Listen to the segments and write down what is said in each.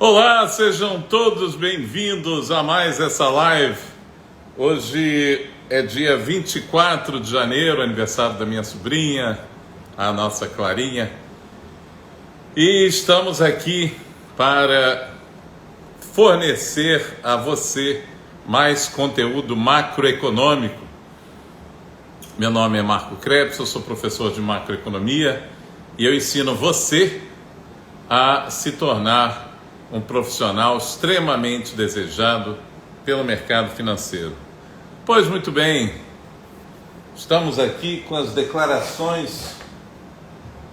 Olá, sejam todos bem-vindos a mais essa live. Hoje é dia 24 de janeiro, aniversário da minha sobrinha, a nossa Clarinha. E estamos aqui para fornecer a você mais conteúdo macroeconômico. Meu nome é Marco Krebs, eu sou professor de macroeconomia e eu ensino você a se tornar um profissional extremamente desejado pelo mercado financeiro. Pois muito bem, estamos aqui com as declarações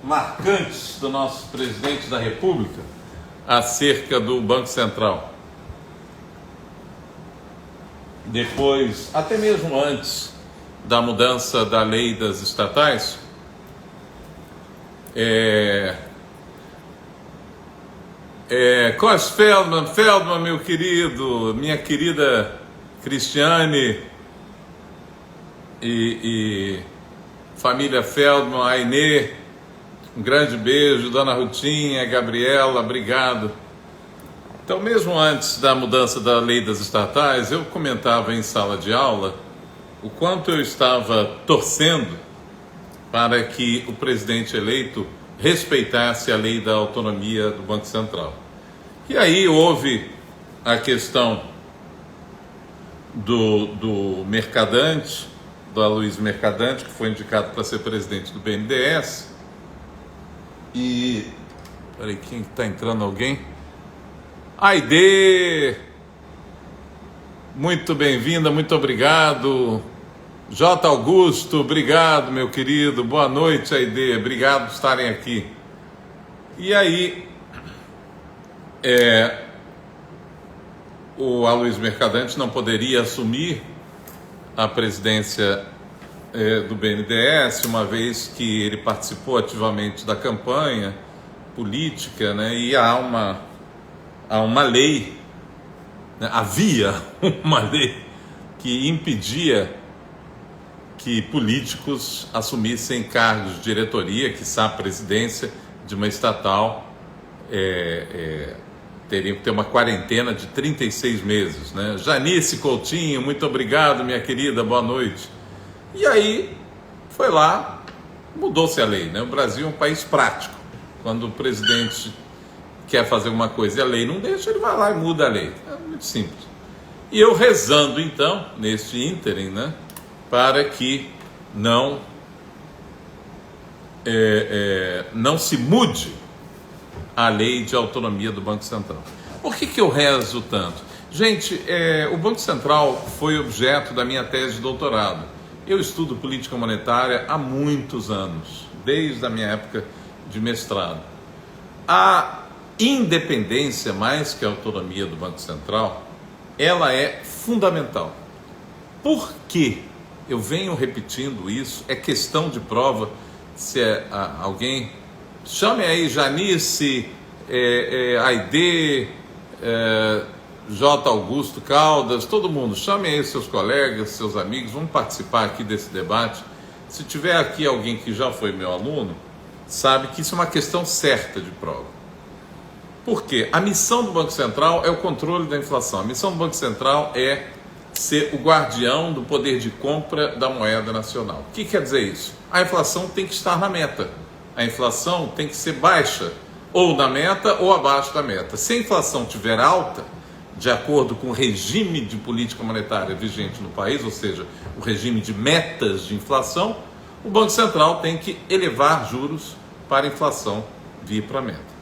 marcantes do nosso presidente da República acerca do Banco Central. Depois, até mesmo antes da mudança da lei das estatais, Cos Feldman, meu querido, minha querida Cristiane e família Feldman, Ainê, um grande beijo, Dona Rutinha, Gabriela, obrigado. Então, mesmo antes da mudança da lei das estatais, eu comentava em sala de aula o quanto eu estava torcendo para que o presidente eleito respeitasse a lei da autonomia do Banco Central. E aí houve a questão do Mercadante, do Aloysio Mercadante, que foi indicado para ser presidente do BNDES. E... peraí, quem está entrando? Alguém? Aide! Muito bem-vinda, muito obrigado. J. Augusto, obrigado, meu querido. Boa noite, Aide. Obrigado por estarem aqui. E aí, o Aloysio Mercadante não poderia assumir a presidência do BNDES, uma vez que ele participou ativamente da campanha política, né? E há uma lei, né? Havia uma lei que impedia que políticos assumissem cargos de diretoria, quiçá a presidência de uma estatal, teriam que ter uma quarentena de 36 meses, né? Janice Coutinho, muito obrigado, minha querida, boa noite. E aí, foi lá, mudou-se a lei, né? O Brasil é um país prático. Quando o presidente quer fazer uma coisa e a lei não deixa, ele vai lá e muda a lei. É muito simples. E eu rezando, então, neste ínterim, né? Para que não se mude a lei de autonomia do Banco Central. Por que eu rezo tanto? Gente, o Banco Central foi objeto da minha tese de doutorado. Eu estudo política monetária há muitos anos, desde a minha época de mestrado. A independência, mais que a autonomia do Banco Central, ela é fundamental. Por quê? Eu venho repetindo isso, é questão de prova. Se alguém, chame aí Janice, Aide, J. Augusto Caldas, todo mundo, chame aí seus colegas, seus amigos, vamos participar aqui desse debate. Se tiver aqui alguém que já foi meu aluno, sabe que isso é uma questão certa de prova. Por quê? A missão do Banco Central é o controle da inflação. A missão do Banco Central é ser o guardião do poder de compra da moeda nacional. O que quer dizer isso? A inflação tem que estar na meta. A inflação tem que ser baixa, ou na meta ou abaixo da meta. Se a inflação estiver alta, de acordo com o regime de política monetária vigente no país, ou seja, o regime de metas de inflação, o Banco Central tem que elevar juros para a inflação vir para a meta.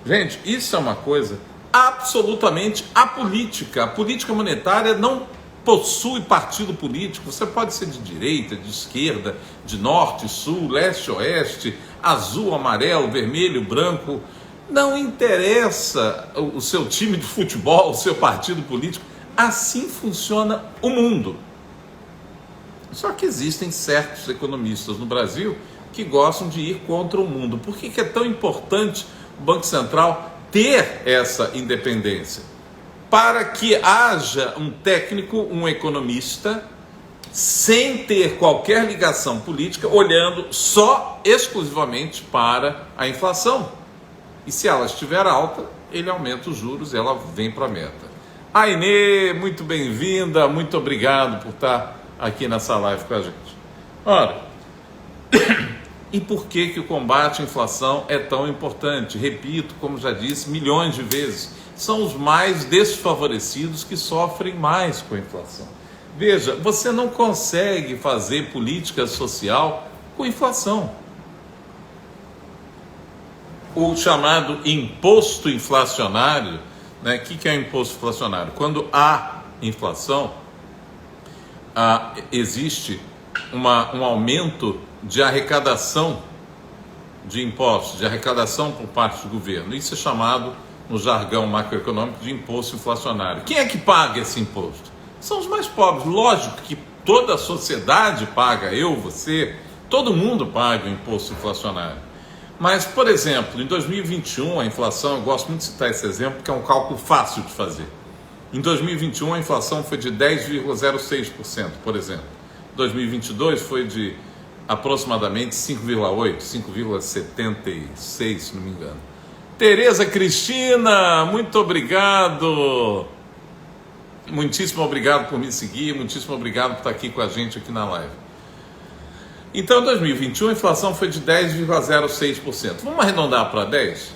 Gente, isso é uma coisa absolutamente apolítica. A política monetária não possui partido político. Você pode ser de direita, de esquerda, de norte, sul, leste, oeste, azul, amarelo, vermelho, branco. Não interessa o seu time de futebol, o seu partido político. Assim funciona o mundo. Só que existem certos economistas no Brasil que gostam de ir contra o mundo. Por que é tão importante o Banco Central ter essa independência? Para que haja um técnico, um economista, sem ter qualquer ligação política, olhando só exclusivamente para a inflação. E se ela estiver alta, ele aumenta os juros e ela vem para a meta. Ainê, muito bem-vinda, muito obrigado por estar aqui nessa live com a gente. Ora, e por que o combate à inflação é tão importante? Repito, como já disse milhões de vezes, são os mais desfavorecidos que sofrem mais com a inflação. Veja, você não consegue fazer política social com inflação. O chamado imposto inflacionário, né? O que é o imposto inflacionário? Quando há inflação, existe um aumento de arrecadação de impostos, de arrecadação por parte do governo. Isso é chamado, no jargão macroeconômico, de imposto inflacionário. Quem é que paga esse imposto? São os mais pobres. Lógico que toda a sociedade paga, eu, você, todo mundo paga o imposto inflacionário. Mas, por exemplo, em 2021, a inflação, eu gosto muito de citar esse exemplo, porque é um cálculo fácil de fazer. Em 2021, a inflação foi de 10,06%, por exemplo. Em 2022 foi de aproximadamente 5,8%, 5,76%, se não me engano. Tereza Cristina, muito obrigado. Muitíssimo obrigado por me seguir, muitíssimo obrigado por estar aqui com a gente aqui na live. Então, em 2021, a inflação foi de 10,06%. Vamos arredondar para 10%?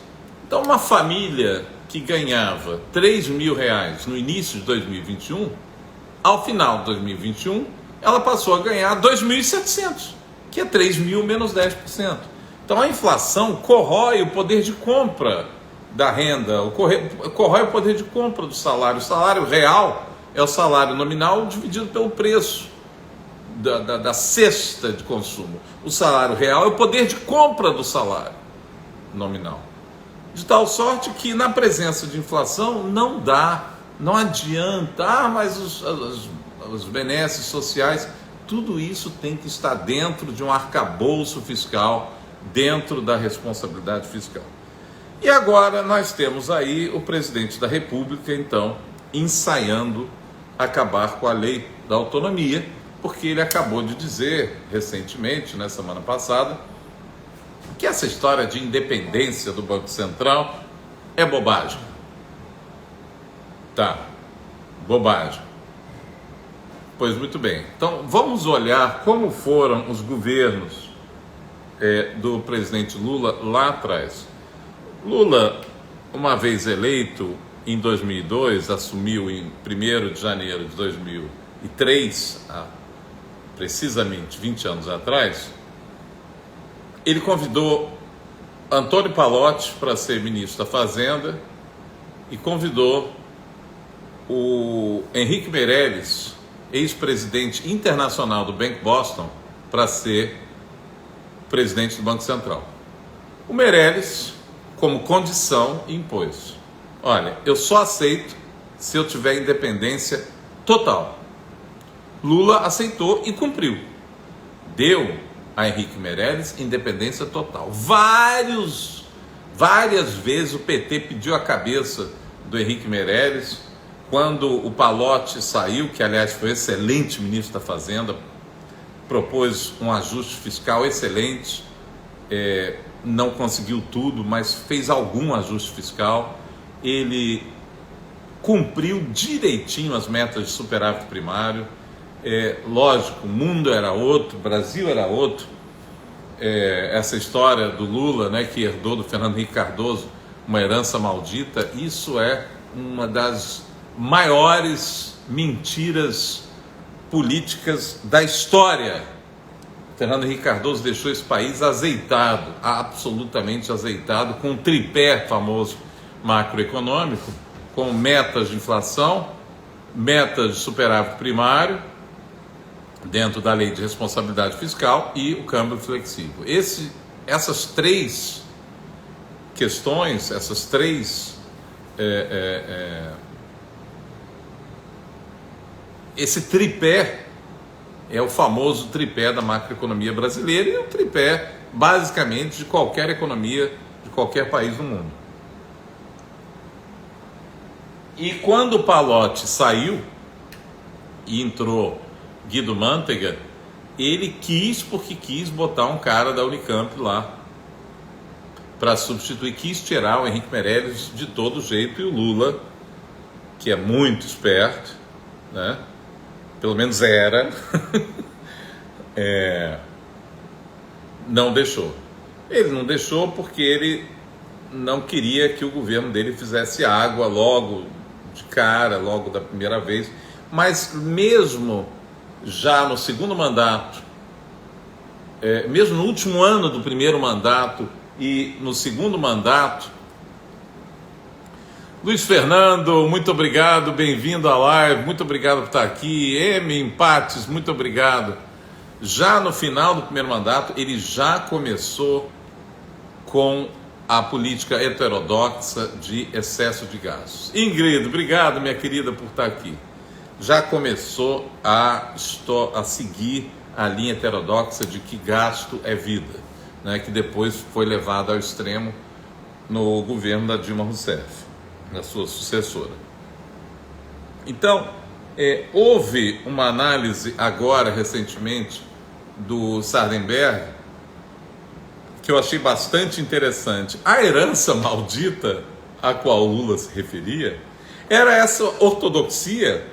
Então, uma família que ganhava R$3.000 no início de 2021, ao final de 2021, ela passou a ganhar R$2.700, que é 3.000 menos 10%. Então, a inflação corrói o poder de compra da renda, corrói o poder de compra do salário. O salário real é o salário nominal dividido pelo preço da cesta de consumo. O salário real é o poder de compra do salário nominal. De tal sorte que na presença de inflação não adianta, mas os benesses sociais, tudo isso tem que estar dentro de um arcabouço fiscal, dentro da responsabilidade fiscal. E agora nós temos aí o presidente da República, então, ensaiando acabar com a lei da autonomia, porque ele acabou de dizer recentemente, na semana passada, que essa história de independência do Banco Central é bobagem. Tá, bobagem. Pois muito bem. Então vamos olhar como foram os governos do presidente Lula lá atrás. Lula, uma vez eleito em 2002, assumiu em 1º de janeiro de 2003, precisamente 20 anos atrás. Ele convidou Antônio Pallotti para ser ministro da Fazenda e convidou o Henrique Meirelles, ex-presidente internacional do Bank Boston, para ser presidente do Banco Central. O Meirelles, como condição, impôs: olha, eu só aceito se eu tiver independência total. Lula aceitou e cumpriu. Deu a Henrique Meirelles independência total. Várias vezes o PT pediu a cabeça do Henrique Meirelles. Quando o Pallotti saiu, que aliás foi excelente ministro da Fazenda, propôs um ajuste fiscal excelente, não conseguiu tudo, mas fez algum ajuste fiscal. Ele cumpriu direitinho as metas de superávit primário. Lógico, o mundo era outro, o Brasil era outro. Essa história do Lula, né, que herdou do Fernando Henrique Cardoso uma herança maldita, isso é uma das maiores mentiras políticas da história. Fernando Henrique Cardoso deixou esse país azeitado, absolutamente azeitado, com um tripé famoso macroeconômico, com metas de inflação, metas de superávit primário, dentro da lei de responsabilidade fiscal, e o câmbio flexível. Essas três questões, esse tripé é o famoso tripé da macroeconomia brasileira e o tripé, basicamente, de qualquer economia de qualquer país do mundo. E quando o Pallotti saiu e entrou Guido Mantega, ele quis botar um cara da Unicamp lá para substituir, quis tirar o Henrique Meirelles de todo jeito, e o Lula, que é muito esperto, né? Pelo menos era, não deixou. Ele não deixou porque ele não queria que o governo dele fizesse água logo de cara, logo da primeira vez. Mas mesmo já no segundo mandato, mesmo no último ano do primeiro mandato e no segundo mandato, Luiz Fernando, muito obrigado, bem-vindo à live, muito obrigado por estar aqui. M Empates, muito obrigado. Já no final do primeiro mandato, ele já começou com a política heterodoxa de excesso de gastos. Ingrid, obrigado, minha querida, por estar aqui. Já começou a seguir a linha heterodoxa de que gasto é vida, né, que depois foi levado ao extremo no governo da Dilma Rousseff, na sua sucessora. Então, houve uma análise agora, recentemente, do Sardenberg, que eu achei bastante interessante. A herança maldita a qual Lula se referia era essa ortodoxia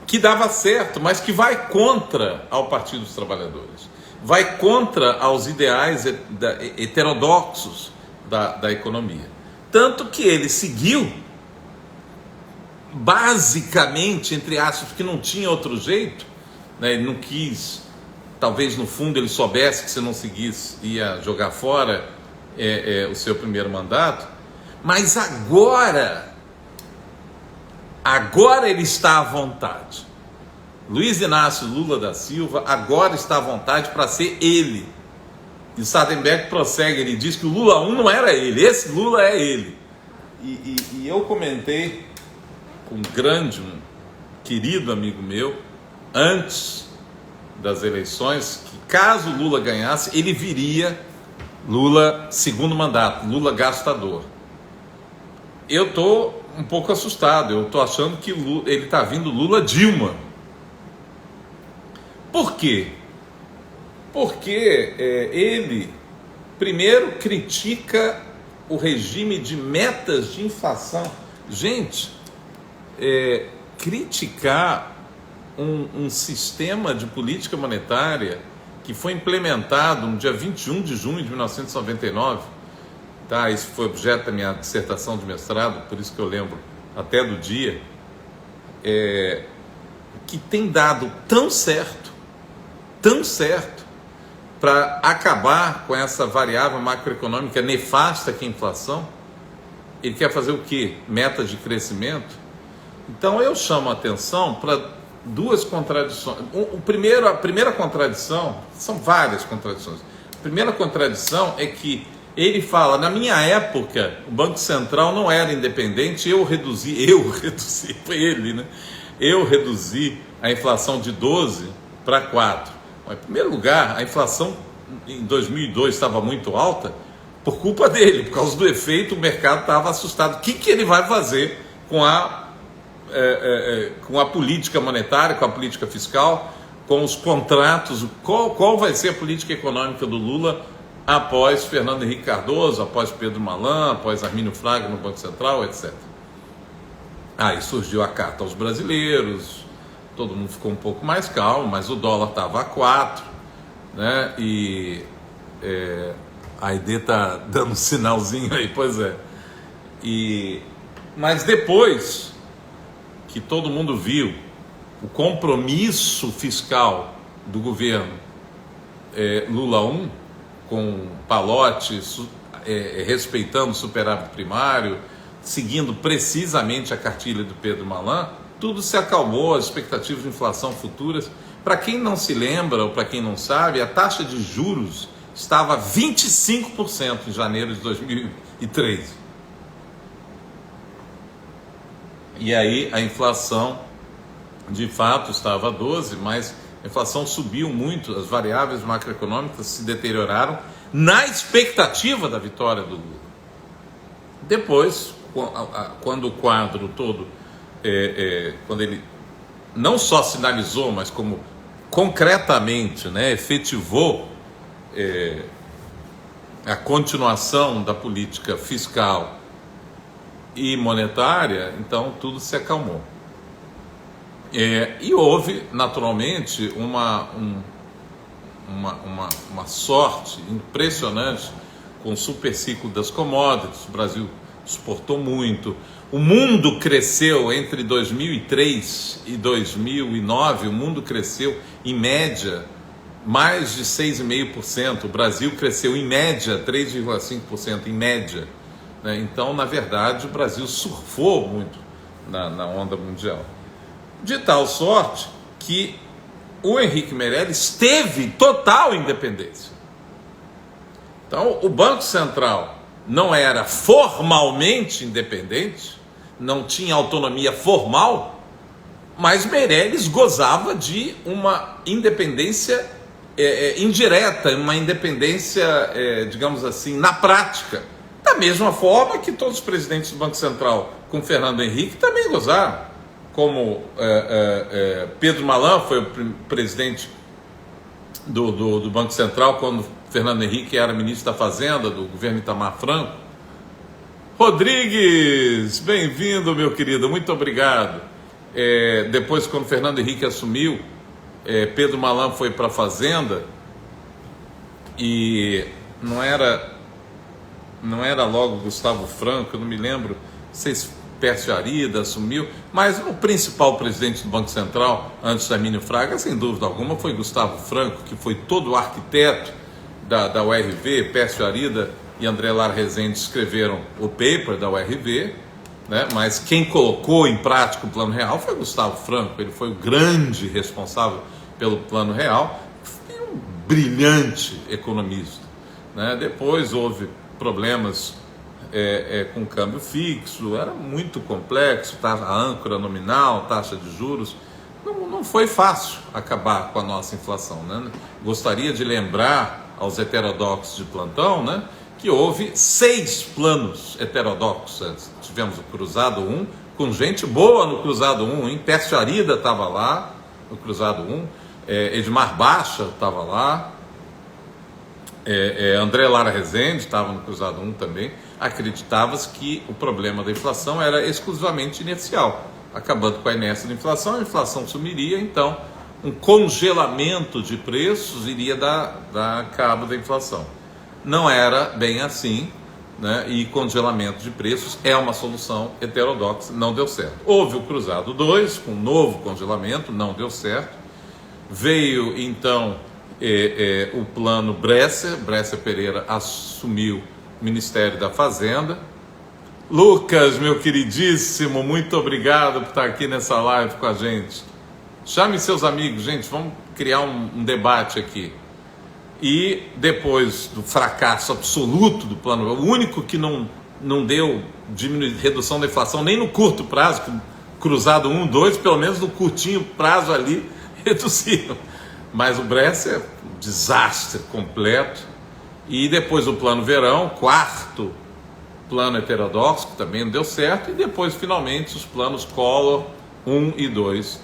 que dava certo, mas que vai contra ao Partido dos Trabalhadores, vai contra aos ideais heterodoxos da economia. Tanto que ele seguiu, basicamente, entre aspas, que não tinha outro jeito, né? Ele não quis, talvez no fundo ele soubesse que se não seguisse ia jogar fora o seu primeiro mandato, mas agora ele está à vontade. Luiz Inácio Lula da Silva agora está à vontade para ser ele. E o Sardenberg prossegue, ele diz que o Lula 1 não era ele, esse Lula é ele. E eu comentei com um querido amigo meu, antes das eleições, que caso Lula ganhasse, ele viria Lula segundo mandato, Lula gastador. Eu estou um pouco assustado, eu estou achando que ele está vindo Lula Dilma. Por quê? Porque ele, primeiro, critica o regime de metas de inflação. Gente, criticar um sistema de política monetária que foi implementado no dia 21 de junho de 1999, tá? Isso foi objeto da minha dissertação de mestrado, por isso que eu lembro até do dia, que tem dado tão certo, para acabar com essa variável macroeconômica nefasta que é a inflação. Ele quer fazer o quê? Metas de crescimento? Então eu chamo a atenção para duas contradições. A primeira contradição, são várias contradições. A primeira contradição é que ele fala, na minha época, o Banco Central não era independente, eu reduzi, foi ele, né? Eu reduzi a inflação de 12 para 4. Em primeiro lugar, a inflação em 2002 estava muito alta por culpa dele, por causa do efeito, o mercado estava assustado. O que ele vai fazer com a política monetária, com a política fiscal, com os contratos? Qual vai ser a política econômica do Lula após Fernando Henrique Cardoso, após Pedro Malan, após Armínio Fraga no Banco Central, etc. Aí surgiu a carta aos brasileiros, todo mundo ficou um pouco mais calmo, mas o dólar estava a 4, né? E a ID está dando um sinalzinho aí, pois é. Mas depois que todo mundo viu o compromisso fiscal do governo Lula 1, com Palotti respeitando o superávit primário, seguindo precisamente a cartilha do Pedro Malan, tudo se acalmou, as expectativas de inflação futuras. Para quem não se lembra, ou para quem não sabe, a taxa de juros estava 25% em janeiro de 2013. E aí a inflação, de fato, estava 12%, mas a inflação subiu muito, as variáveis macroeconômicas se deterioraram na expectativa da vitória do Lula. Depois, quando o quadro todo, quando ele não só sinalizou, mas como concretamente, né, efetivou a continuação da política fiscal e monetária, então tudo se acalmou. E houve, naturalmente, uma sorte impressionante com o superciclo das commodities. O Brasil exportou muito. O mundo cresceu entre 2003 e 2009, o mundo cresceu em média mais de 6,5%. O Brasil cresceu em média 3,5%, em média. Então, na verdade, o Brasil surfou muito na onda mundial. De tal sorte que o Henrique Meirelles teve total independência. Então, o Banco Central não era formalmente independente, não tinha autonomia formal, mas Meirelles gozava de uma independência indireta, uma independência, digamos assim, na prática. Da mesma forma que todos os presidentes do Banco Central, com Fernando Henrique, também gozaram. Como Pedro Malan foi o presidente do Banco Central quando Fernando Henrique era ministro da Fazenda, do governo Itamar Franco. Rodrigues, bem-vindo, meu querido, muito obrigado. Depois, quando Fernando Henrique assumiu, Pedro Malan foi para a Fazenda e não era logo Gustavo Franco, eu não me lembro, não sei se Pércio Arida assumiu, mas o principal presidente do Banco Central, antes da Armínio Fraga, sem dúvida alguma, foi Gustavo Franco, que foi todo o arquiteto da URV. Pércio Arida e André Lara Rezende escreveram o paper da URV, né? Mas quem colocou em prática o Plano Real foi Gustavo Franco. Ele foi o grande responsável pelo Plano Real e um brilhante economista, né? Depois houve problemas com câmbio fixo, era muito complexo, a âncora nominal, taxa de juros, não foi fácil acabar com a nossa inflação, né? Gostaria de lembrar aos heterodoxos de plantão, né, que houve 6 planos heterodoxos antes. Tivemos o Cruzado 1, com gente boa no Cruzado 1, hein? Pércio Arida estava lá no Cruzado 1, Edmar Baixa estava lá, André Lara Rezende estava no Cruzado 1 também. Acreditava-se que o problema da inflação era exclusivamente inercial. Acabando com a inércia da inflação, a inflação sumiria, então um congelamento de preços iria dar cabo da inflação. Não era bem assim, né? E congelamento de preços é uma solução heterodoxa, não deu certo. Houve o Cruzado 2, com um novo congelamento, não deu certo. Veio então o plano Bresser Pereira assumiu o Ministério da Fazenda. Lucas, meu queridíssimo, muito obrigado por estar aqui nessa live com a gente. Chame seus amigos, gente, vamos criar um debate aqui. E depois do fracasso absoluto do plano, o único que não deu redução da inflação nem no curto prazo, Cruzado 1, 2, pelo menos no curtinho prazo ali, reduziram. Mas o Bresser, desastre completo. E depois o plano Verão, quarto plano heterodoxo, que também não deu certo. E depois, finalmente, os planos Collor 1 e 2,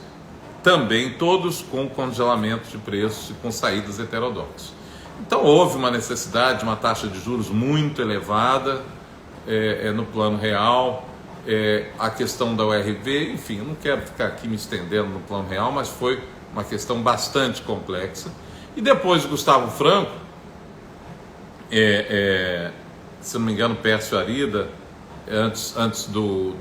também todos com congelamento de preços e com saídas heterodoxas. Então houve uma necessidade de uma taxa de juros muito elevada no plano real, a questão da URV, enfim, eu não quero ficar aqui me estendendo no plano real, mas foi uma questão bastante complexa. E depois Gustavo Franco, se não me engano, Pércio Arida, antes do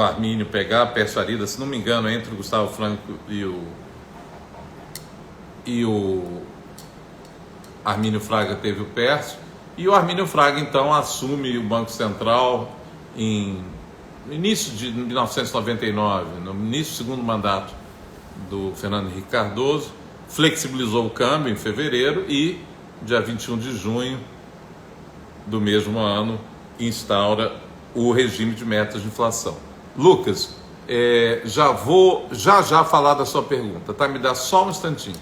Armínio pegar, Pércio Arida, se não me engano, entre o Gustavo Franco e o Armínio Fraga teve o Pércio, e o Armínio Fraga então assume o Banco Central no início de 1999, no início do segundo mandato do Fernando Henrique Cardoso, flexibilizou o câmbio em fevereiro e dia 21 de junho do mesmo ano instaura o regime de metas de inflação. Lucas, já vou falar da sua pergunta, tá? Me dá só um instantinho.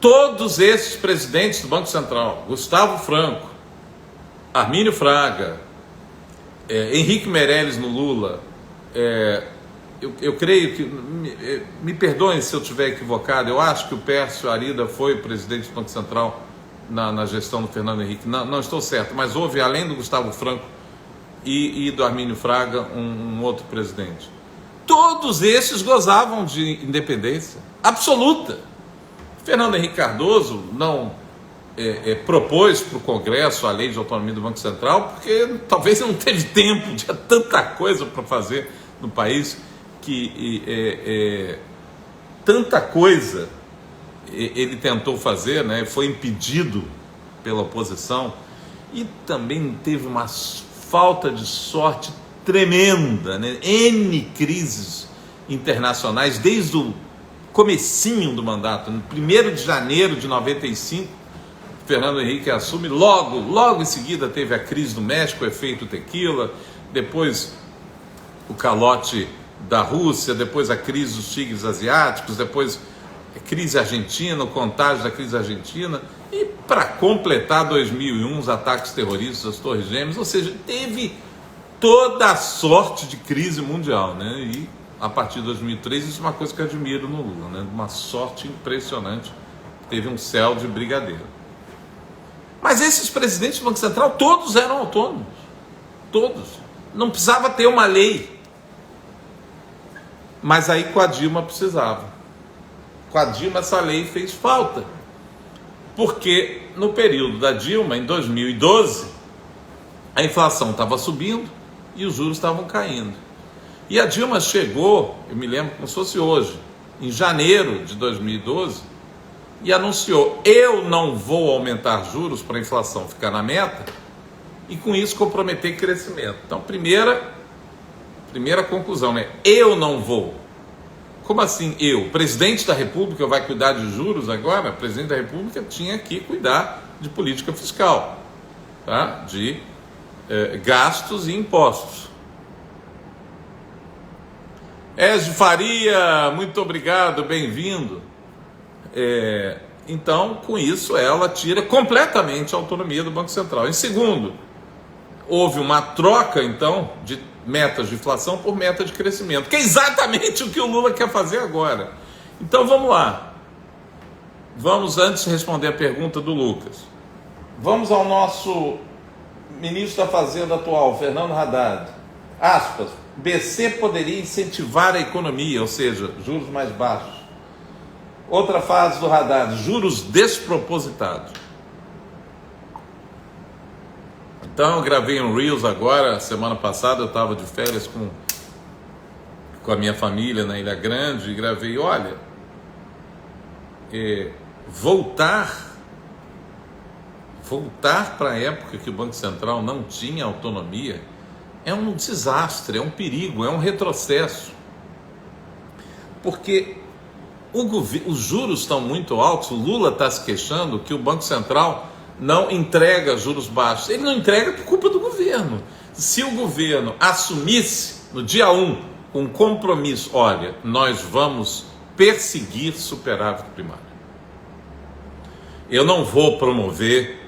Todos esses presidentes do Banco Central, Gustavo Franco, Armínio Fraga, Henrique Meirelles no Lula, eu creio que, me perdoem se eu estiver equivocado, eu acho que o Pércio Arida foi presidente do Banco Central na gestão do Fernando Henrique, não estou certo, mas houve, além do Gustavo Franco e do Armínio Fraga, um outro presidente. Todos esses gozavam de independência absoluta. Fernando Henrique Cardoso não propôs para o Congresso a lei de autonomia do Banco Central, porque talvez não teve tempo, tinha tanta coisa para fazer no país, que tanta coisa ele tentou fazer, né? Foi impedido pela oposição, e também teve uma falta de sorte tremenda, né? N crises internacionais, desde o comecinho do mandato, no 1º de janeiro de 95, Fernando Henrique assume, logo em seguida teve a crise do México, o efeito tequila, depois o calote da Rússia, depois a crise dos tigres asiáticos, depois a crise argentina, o contágio da crise argentina, e para completar 2001, os ataques terroristas das Torres Gêmeas, ou seja, teve toda a sorte de crise mundial, né? E a partir de 2003, isso é uma coisa que eu admiro no Lula, né? Uma sorte impressionante, teve um céu de brigadeiro. Mas esses presidentes do Banco Central, todos eram autônomos, todos, não precisava ter uma lei, mas aí com a Dilma precisava. Com a Dilma essa lei fez falta, porque no período da Dilma, em 2012, a inflação estava subindo e os juros estavam caindo. E a Dilma chegou, eu me lembro como se fosse hoje, em janeiro de 2012, e anunciou: eu não vou aumentar juros para a inflação ficar na meta e com isso comprometer crescimento. Então, primeira conclusão, né? Eu não vou. Como assim eu? O presidente da República vai cuidar de juros agora? O presidente da República tinha que cuidar de política fiscal, tá? De gastos e impostos. Ezio Faria, muito obrigado, bem-vindo. Então, com isso, ela tira completamente a autonomia do Banco Central. Em segundo, houve uma troca, então, de metas de inflação por meta de crescimento, que é exatamente o que o Lula quer fazer agora. Então, vamos lá. Vamos, antes de responder a pergunta do Lucas, vamos ao nosso ministro da Fazenda atual, Fernando Haddad. Aspas, BC poderia incentivar a economia, ou seja, juros mais baixos. Outra fase do Haddad, juros despropositados. Então eu gravei um Reels agora, semana passada eu estava de férias com a minha família na Ilha Grande e gravei, olha, voltar para a época que o Banco Central não tinha autonomia é um desastre, é um perigo, é um retrocesso. Porque os juros estão muito altos, o Lula está se queixando que o Banco Central não entrega juros baixos. Ele não entrega por culpa do governo. Se o governo assumisse no dia 1 um compromisso, olha, nós vamos perseguir superávit primário. Eu não vou promover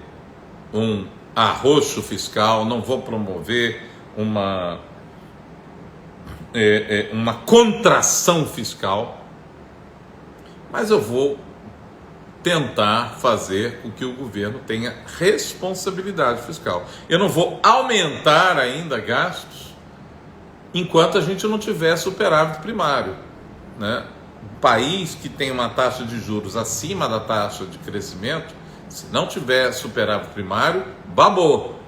um arroxo fiscal, não vou promover uma contração fiscal, mas eu vou tentar fazer com que o governo tenha responsabilidade fiscal. Eu não vou aumentar ainda gastos enquanto a gente não tiver superávit primário, né? Um país que tem uma taxa de juros acima da taxa de crescimento, se não tiver superávit primário, babou.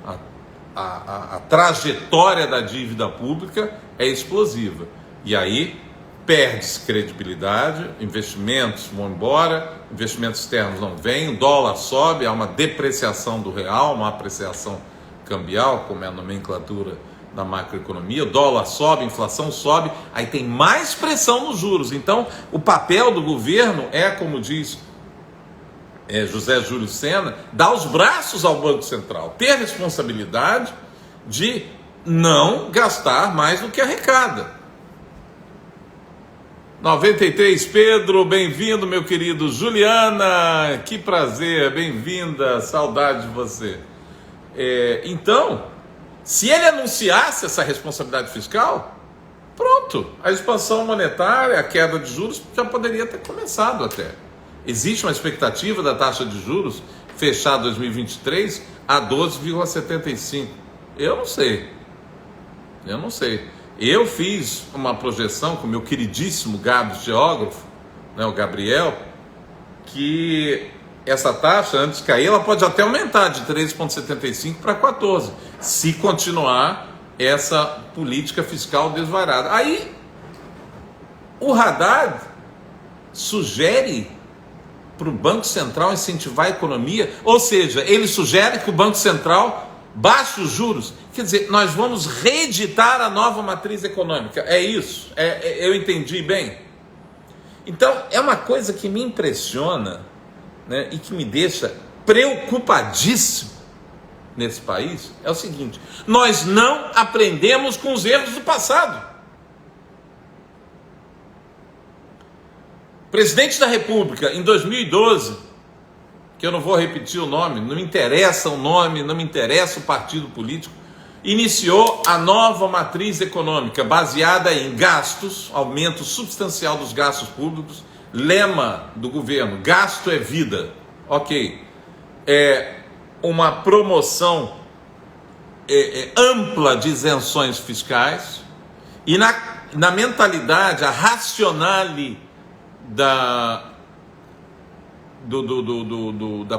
A trajetória da dívida pública é explosiva. E aí perde-se credibilidade, investimentos vão embora, investimentos externos não vêm, o dólar sobe, há uma depreciação do real, uma apreciação cambial, como é a nomenclatura da macroeconomia, o dólar sobe, a inflação sobe, aí tem mais pressão nos juros. Então, o papel do governo é, como diz José Júlio Sena, dar os braços ao Banco Central, ter a responsabilidade de não gastar mais do que arrecada. 93, Pedro, bem-vindo, meu querido. Juliana, que prazer, bem-vinda, saudade de você. Então, se ele anunciasse essa responsabilidade fiscal, pronto, a expansão monetária, a queda de juros já poderia ter começado até. Existe uma expectativa da taxa de juros fechar 2023 a 12,75. Eu não sei. Eu fiz uma projeção com o meu queridíssimo Gabs geógrafo, né, o Gabriel, que essa taxa, antes de cair, ela pode até aumentar de 13,75 para 14, se continuar essa política fiscal desvairada. Aí, o Haddad sugere para o Banco Central incentivar a economia, ou seja, ele sugere que o Banco Central baixe os juros. Quer dizer, nós vamos reeditar a nova matriz econômica. É isso? Eu entendi bem? Então, é uma coisa que me impressiona, né, e que me deixa preocupadíssimo nesse país, é o seguinte: nós não aprendemos com os erros do passado. O presidente da República, em 2012, que eu não vou repetir o nome, não me interessa o nome, não me interessa o partido político, iniciou a nova matriz econômica baseada em gastos, aumento substancial dos gastos públicos, lema do governo: gasto é vida. Ok. Uma promoção ampla de isenções fiscais e na mentalidade, a racionale da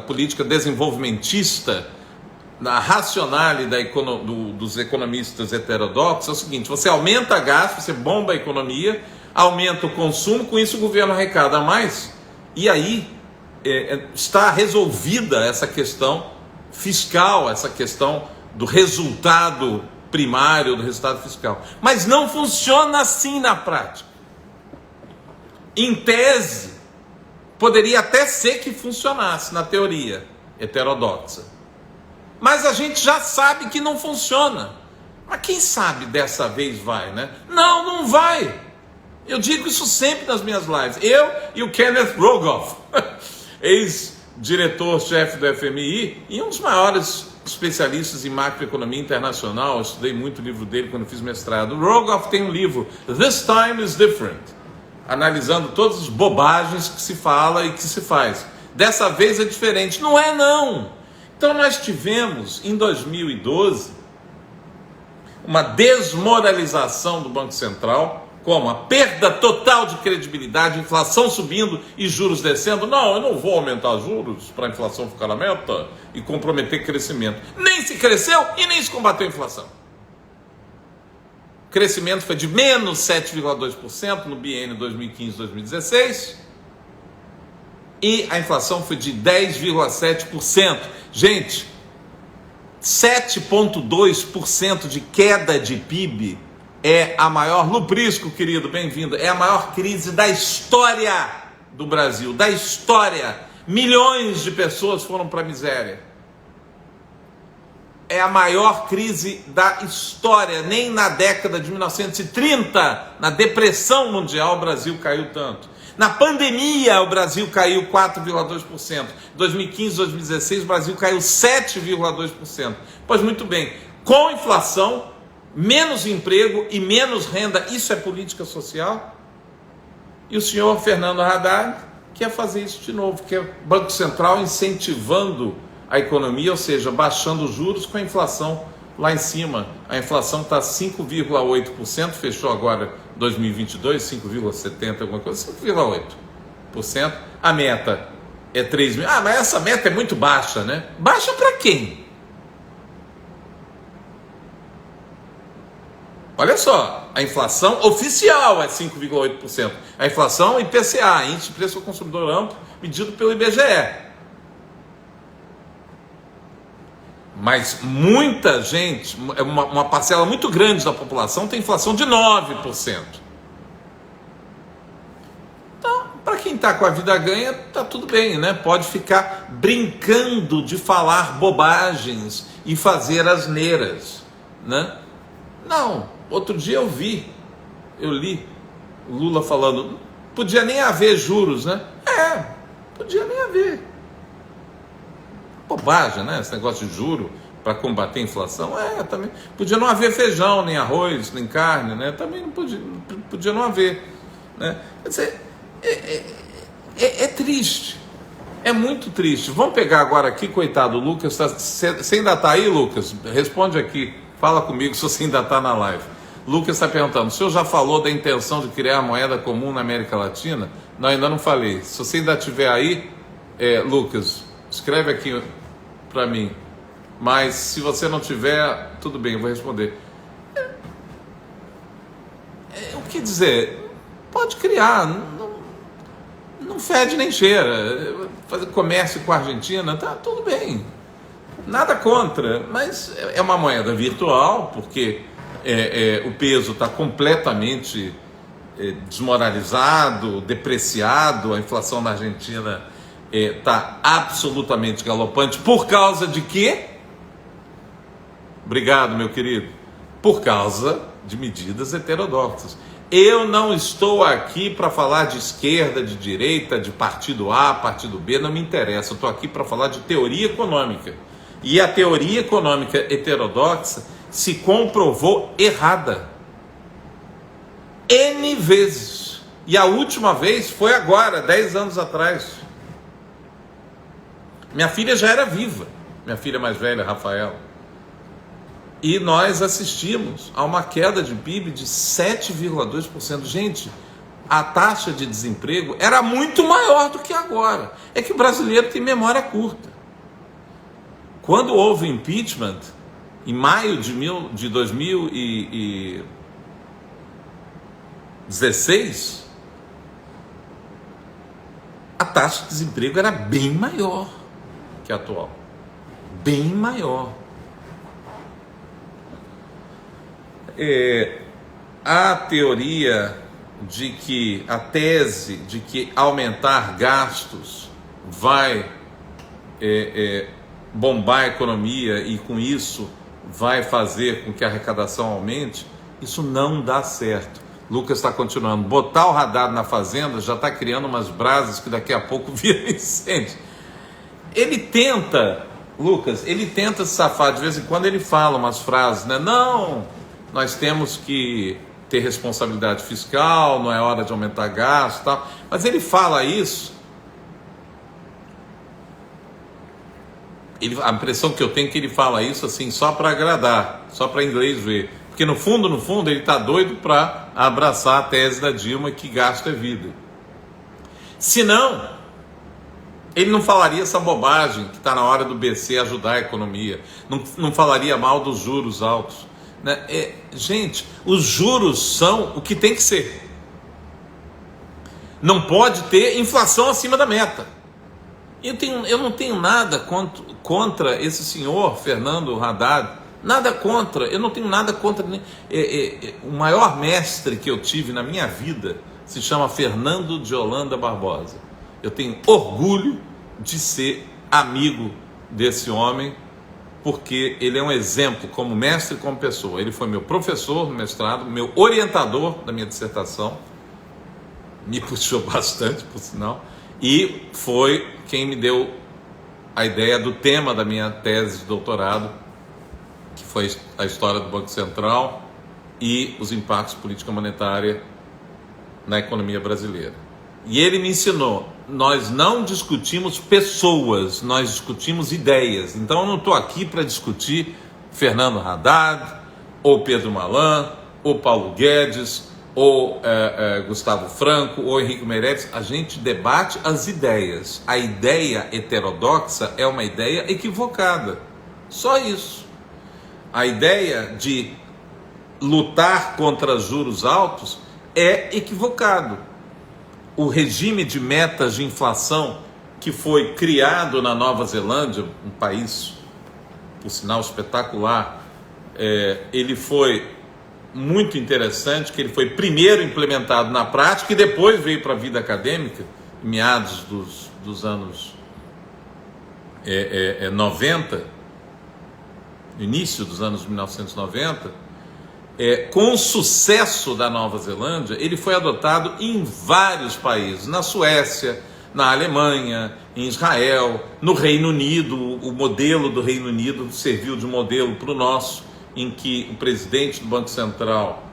política desenvolvimentista, na racionale dos economistas heterodoxos, é o seguinte: você aumenta gasto, você bomba a economia, aumenta o consumo, com isso o governo arrecada mais, e aí está resolvida essa questão fiscal, essa questão do resultado primário, do resultado fiscal. Mas não funciona assim na prática. Em tese, poderia até ser que funcionasse na teoria heterodoxa, mas a gente já sabe que não funciona. Mas quem sabe dessa vez vai, né? Não vai. Eu digo isso sempre nas minhas lives. Eu e o Kenneth Rogoff, ex-diretor-chefe do FMI e um dos maiores especialistas em macroeconomia internacional. Eu estudei muito o livro dele quando fiz mestrado. O Rogoff tem um livro, This Time is Different, analisando todas as bobagens que se fala e que se faz. Dessa vez é diferente. Não é, não. Então nós tivemos, em 2012, uma desmoralização do Banco Central, como a perda total de credibilidade, inflação subindo e juros descendo. Não, eu não vou aumentar juros para a inflação ficar na meta e comprometer crescimento. Nem se cresceu e nem se combateu a inflação. O crescimento foi de menos 7,2% no biênio 2015-2016 e a inflação foi de 10,7%. Gente, 7,2% de queda de PIB é a maior, Luprisco, querido, bem-vindo, é a maior crise da história do Brasil, da história. Milhões de pessoas foram para a miséria. É a maior crise da história. Nem na década de 1930, na depressão mundial, o Brasil caiu tanto. Na pandemia, o Brasil caiu 4,2%. 2015, 2016, o Brasil caiu 7,2%. Pois muito bem, com inflação, menos emprego e menos renda, isso é política social? E o senhor Fernando Haddad quer fazer isso de novo, que é o Banco Central incentivando a economia, ou seja, baixando os juros com a inflação lá em cima. A inflação está 5,8%, fechou agora 2022, 5,70%, alguma coisa, 5,8%. A meta é 3 mil. Mas essa meta é muito baixa, né? Baixa para quem? Olha só, a inflação oficial é 5,8%. A inflação IPCA, Índice de Preço ao Consumidor Amplo, medido pelo IBGE. Mas muita gente, uma parcela muito grande da população tem inflação de 9%. Então, para quem está com a vida ganha, está tudo bem, né? Pode ficar brincando de falar bobagens e fazer asneiras, né? Não, outro dia eu li o Lula falando, podia nem haver juros, né? Podia nem haver. Bobagem, né? Esse negócio de juro para combater a inflação. Também. Podia não haver feijão, nem arroz, nem carne, né? Também não podia não haver, né? Quer dizer, é triste. É muito triste. Vamos pegar agora aqui, coitado, o Lucas, você ainda está aí, Lucas? Responde aqui, fala comigo se você ainda está na live. Lucas está perguntando, o senhor já falou da intenção de criar a moeda comum na América Latina? Não, ainda não falei. Se você ainda estiver aí, Lucas, escreve aqui para mim. Mas se você não tiver, tudo bem, eu vou responder. O que dizer? Pode criar, não fede nem cheira. Fazer comércio com a Argentina, tá tudo bem. Nada contra, mas é uma moeda virtual, porque o peso está completamente desmoralizado, depreciado, a inflação na Argentina está absolutamente galopante. Por causa de quê? Obrigado, meu querido. Por causa de medidas heterodoxas. Eu não estou aqui para falar de esquerda, de direita, de partido A, partido B, não me interessa. Eu estou aqui para falar de teoria econômica. E a teoria econômica heterodoxa se comprovou errada. N vezes. E a última vez foi agora, 10 anos atrás. Minha filha já era viva, minha filha mais velha, Rafaela. E nós assistimos a uma queda de PIB de 7,2%. Gente, a taxa de desemprego era muito maior do que agora. É que o brasileiro tem memória curta. Quando houve impeachment, em maio de 2016, a taxa de desemprego era bem maior que a atual. Bem maior. A teoria de que, a tese de que aumentar gastos vai bombar a economia e com isso vai fazer com que a arrecadação aumente, isso não dá certo. Lucas está continuando, botar o radar na fazenda já está criando umas brasas que daqui a pouco vira incêndio. Ele tenta, Lucas, ele tenta se safar, de vez em quando ele fala umas frases, né? Não, nós temos que ter responsabilidade fiscal, não é hora de aumentar gasto e tal. Mas ele fala isso, a impressão que eu tenho é que ele fala isso assim só para agradar, só para inglês ver. Porque no fundo, ele está doido para abraçar a tese da Dilma que gasto é vida. Se não, ele não falaria essa bobagem que está na hora do BC ajudar a economia. Não falaria mal dos juros altos. Né? Gente, os juros são o que tem que ser. Não pode ter inflação acima da meta. Eu não tenho nada contra esse senhor, Fernando Haddad. Nada contra. Eu não tenho nada contra. O maior mestre que eu tive na minha vida se chama Fernando de Holanda Barbosa. Eu tenho orgulho de ser amigo desse homem, porque ele é um exemplo como mestre e como pessoa. Ele foi meu professor no mestrado, meu orientador da minha dissertação, me puxou bastante, por sinal, e foi quem me deu a ideia do tema da minha tese de doutorado, que foi a história do Banco Central e os impactos política monetária na economia brasileira. E ele me ensinou, nós não discutimos pessoas, nós discutimos ideias. Então eu não estou aqui para discutir Fernando Haddad, ou Pedro Malan, ou Paulo Guedes, ou Gustavo Franco, ou Henrique Meirelles. A gente debate as ideias. A ideia heterodoxa é uma ideia equivocada. Só isso. A ideia de lutar contra juros altos é equivocado. O regime de metas de inflação que foi criado na Nova Zelândia, um país, por sinal, espetacular, ele foi muito interessante, que ele foi primeiro implementado na prática e depois veio para a vida acadêmica, em meados dos anos 90, no início dos anos 1990, com o sucesso da Nova Zelândia, ele foi adotado em vários países, na Suécia, na Alemanha, em Israel, no Reino Unido. O modelo do Reino Unido serviu de modelo para o nosso, em que o presidente do Banco Central,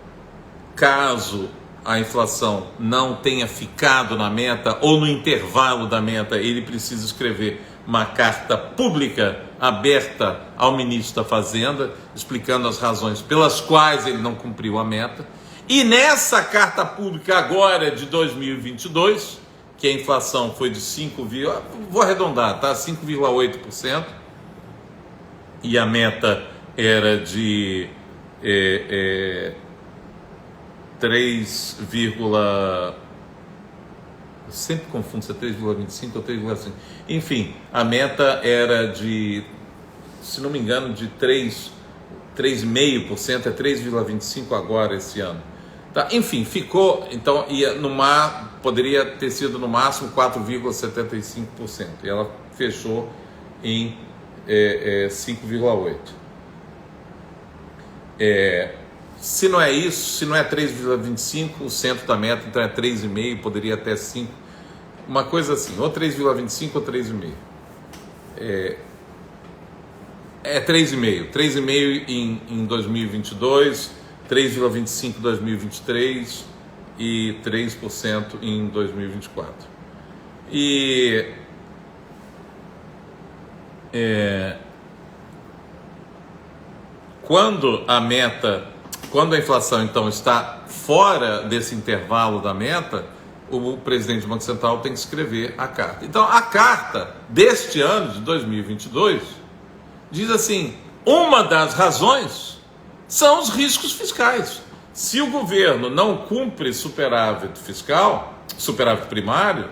caso a inflação não tenha ficado na meta ou no intervalo da meta, ele precisa escrever uma carta pública aberta ao ministro da Fazenda, explicando as razões pelas quais ele não cumpriu a meta. E nessa carta pública agora de 2022, que a inflação foi de 5, vou arredondar, tá? 5,8%, e a meta era de 3, eu sempre confundo se é 3,25 ou 3,5. Enfim, a meta era de, se não me engano, de 3,5%, é 3,25 agora esse ano. Tá? Enfim, ficou, então, poderia ter sido no máximo 4,75%. E ela fechou em 5,8%. Se não é isso, se não é 3,25, o centro da meta, então é 3,5, poderia até 5, uma coisa assim, ou 3,25 ou 3,5. É 3,5 em 2022, 3,25 em 2023 e 3% em 2024. Quando a inflação, então, está fora desse intervalo da meta, o presidente do Banco Central tem que escrever a carta. Então, a carta deste ano, de 2022, diz assim: uma das razões são os riscos fiscais. Se o governo não cumpre superávit fiscal, superávit primário,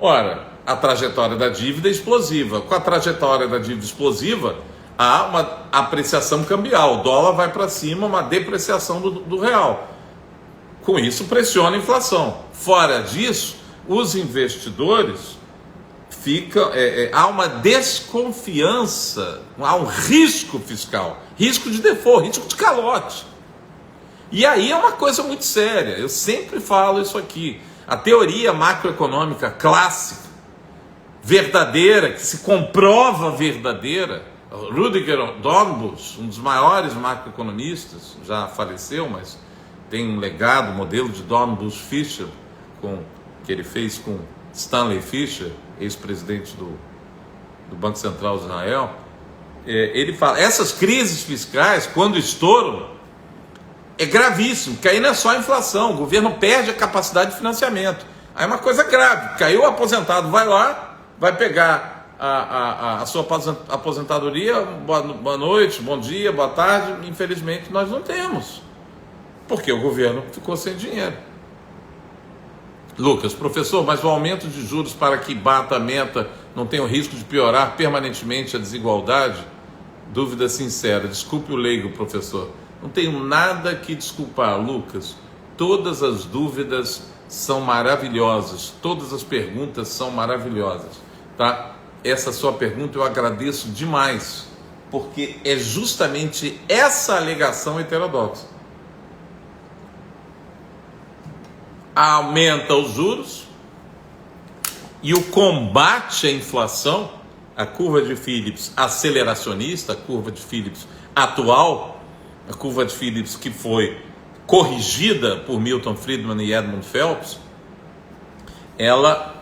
ora, a trajetória da dívida é explosiva. Com a trajetória da dívida explosiva, há uma apreciação cambial, o dólar vai para cima, uma depreciação do real. Com isso, pressiona a inflação. Fora disso, os investidores há uma desconfiança, há um risco fiscal, risco de default, risco de calote. E aí é uma coisa muito séria, eu sempre falo isso aqui. A teoria macroeconômica clássica, verdadeira, que se comprova verdadeira, Rüdiger Dornbusch, um dos maiores macroeconomistas, já faleceu, mas tem um legado, modelo de Dornbusch-Fischer, que ele fez com Stanley Fischer, ex-presidente do Banco Central de Israel. Ele fala, essas crises fiscais, quando estouram, é gravíssimo, porque aí não é só a inflação, o governo perde a capacidade de financiamento. Aí é uma coisa grave, caiu o aposentado, vai lá, vai pegar a sua aposentadoria, boa noite, bom dia, boa tarde, infelizmente nós não temos, porque o governo ficou sem dinheiro. Lucas, professor, mas o aumento de juros para que bata a meta não tem o risco de piorar permanentemente a desigualdade? Dúvida sincera, desculpe o leigo, professor. Não tenho nada que desculpar, Lucas. Todas as dúvidas são maravilhosas, todas as perguntas são maravilhosas, tá? Essa sua pergunta eu agradeço demais, porque é justamente essa alegação heterodoxa. Aumenta os juros e o combate à inflação, a curva de Phillips aceleracionista, a curva de Phillips atual, a curva de Phillips que foi corrigida por Milton Friedman e Edmund Phelps, ela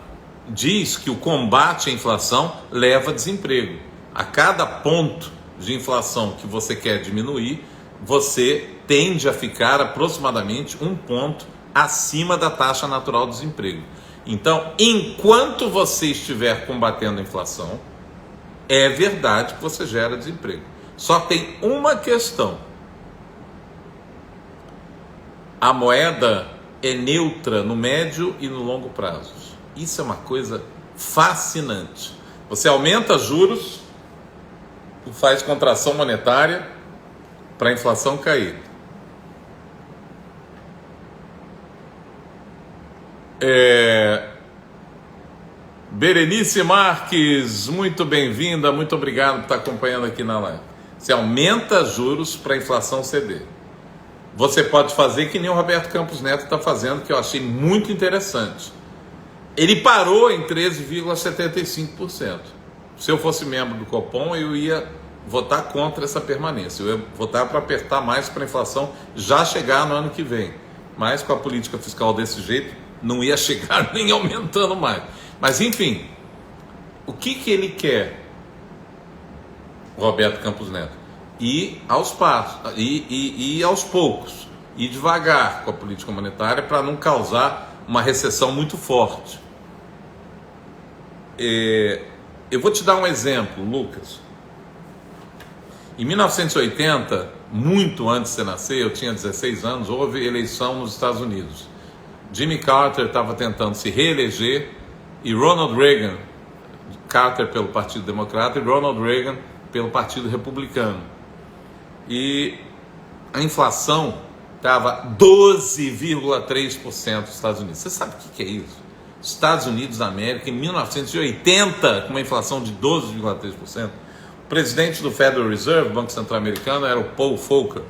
diz que o combate à inflação leva a desemprego. A cada ponto de inflação que você quer diminuir, você tende a ficar aproximadamente um ponto acima da taxa natural do desemprego. Então, enquanto você estiver combatendo a inflação, é verdade que você gera desemprego. Só tem uma questão: a moeda é neutra no médio e no longo prazo. Isso é uma coisa fascinante. Você aumenta juros e faz contração monetária para a inflação cair. Berenice Marques, muito bem-vinda, muito obrigado por estar acompanhando aqui na live. Você aumenta juros para a inflação ceder. Você pode fazer que nem o Roberto Campos Neto está fazendo, que eu achei muito interessante. Ele parou em 13,75%. Se eu fosse membro do Copom, eu ia votar contra essa permanência. Eu ia votar para apertar mais para a inflação já chegar no ano que vem. mas com a política fiscal desse jeito, não ia chegar nem aumentando mais. Mas enfim, o que ele quer, Roberto Campos Neto? Ir aos passos, ir aos poucos, ir devagar com a política monetária para não causar uma recessão muito forte. Eu vou te dar um exemplo, Lucas. Em 1980, muito antes de você nascer, eu tinha 16 anos, houve eleição nos Estados Unidos. Jimmy Carter estava tentando se reeleger e Ronald Reagan, Carter pelo Partido Democrata e Ronald Reagan pelo Partido Republicano. E a inflação estava 12,3% nos Estados Unidos. Você sabe o que é isso? Estados Unidos da América, em 1980, com uma inflação de 12,3%. O presidente do Federal Reserve, Banco Central Americano, era o Paul Volcker.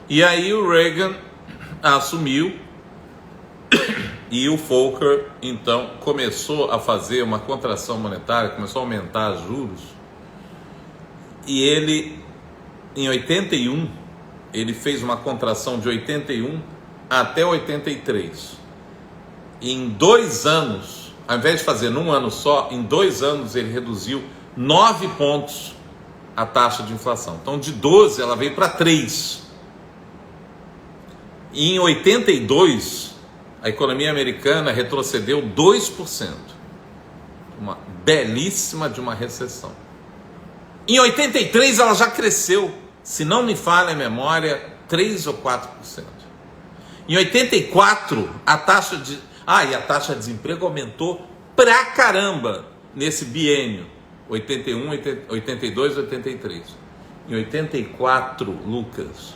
E aí o Reagan assumiu e o Volcker, então, começou a fazer uma contração monetária, começou a aumentar os juros. E ele, em 81, ele fez uma contração de 81 até 83. E em 2 anos, ao invés de fazer num ano só, em 2 anos ele reduziu 9 pontos a taxa de inflação. Então de 12 ela veio para 3. E em 82, a economia americana retrocedeu 2%. Uma belíssima de uma recessão. Em 83 ela já cresceu, se não me falha a memória, 3 ou 4%. Em 84, a taxa de desemprego aumentou pra caramba nesse biênio, 81, 82, 83. Em 84, Lucas,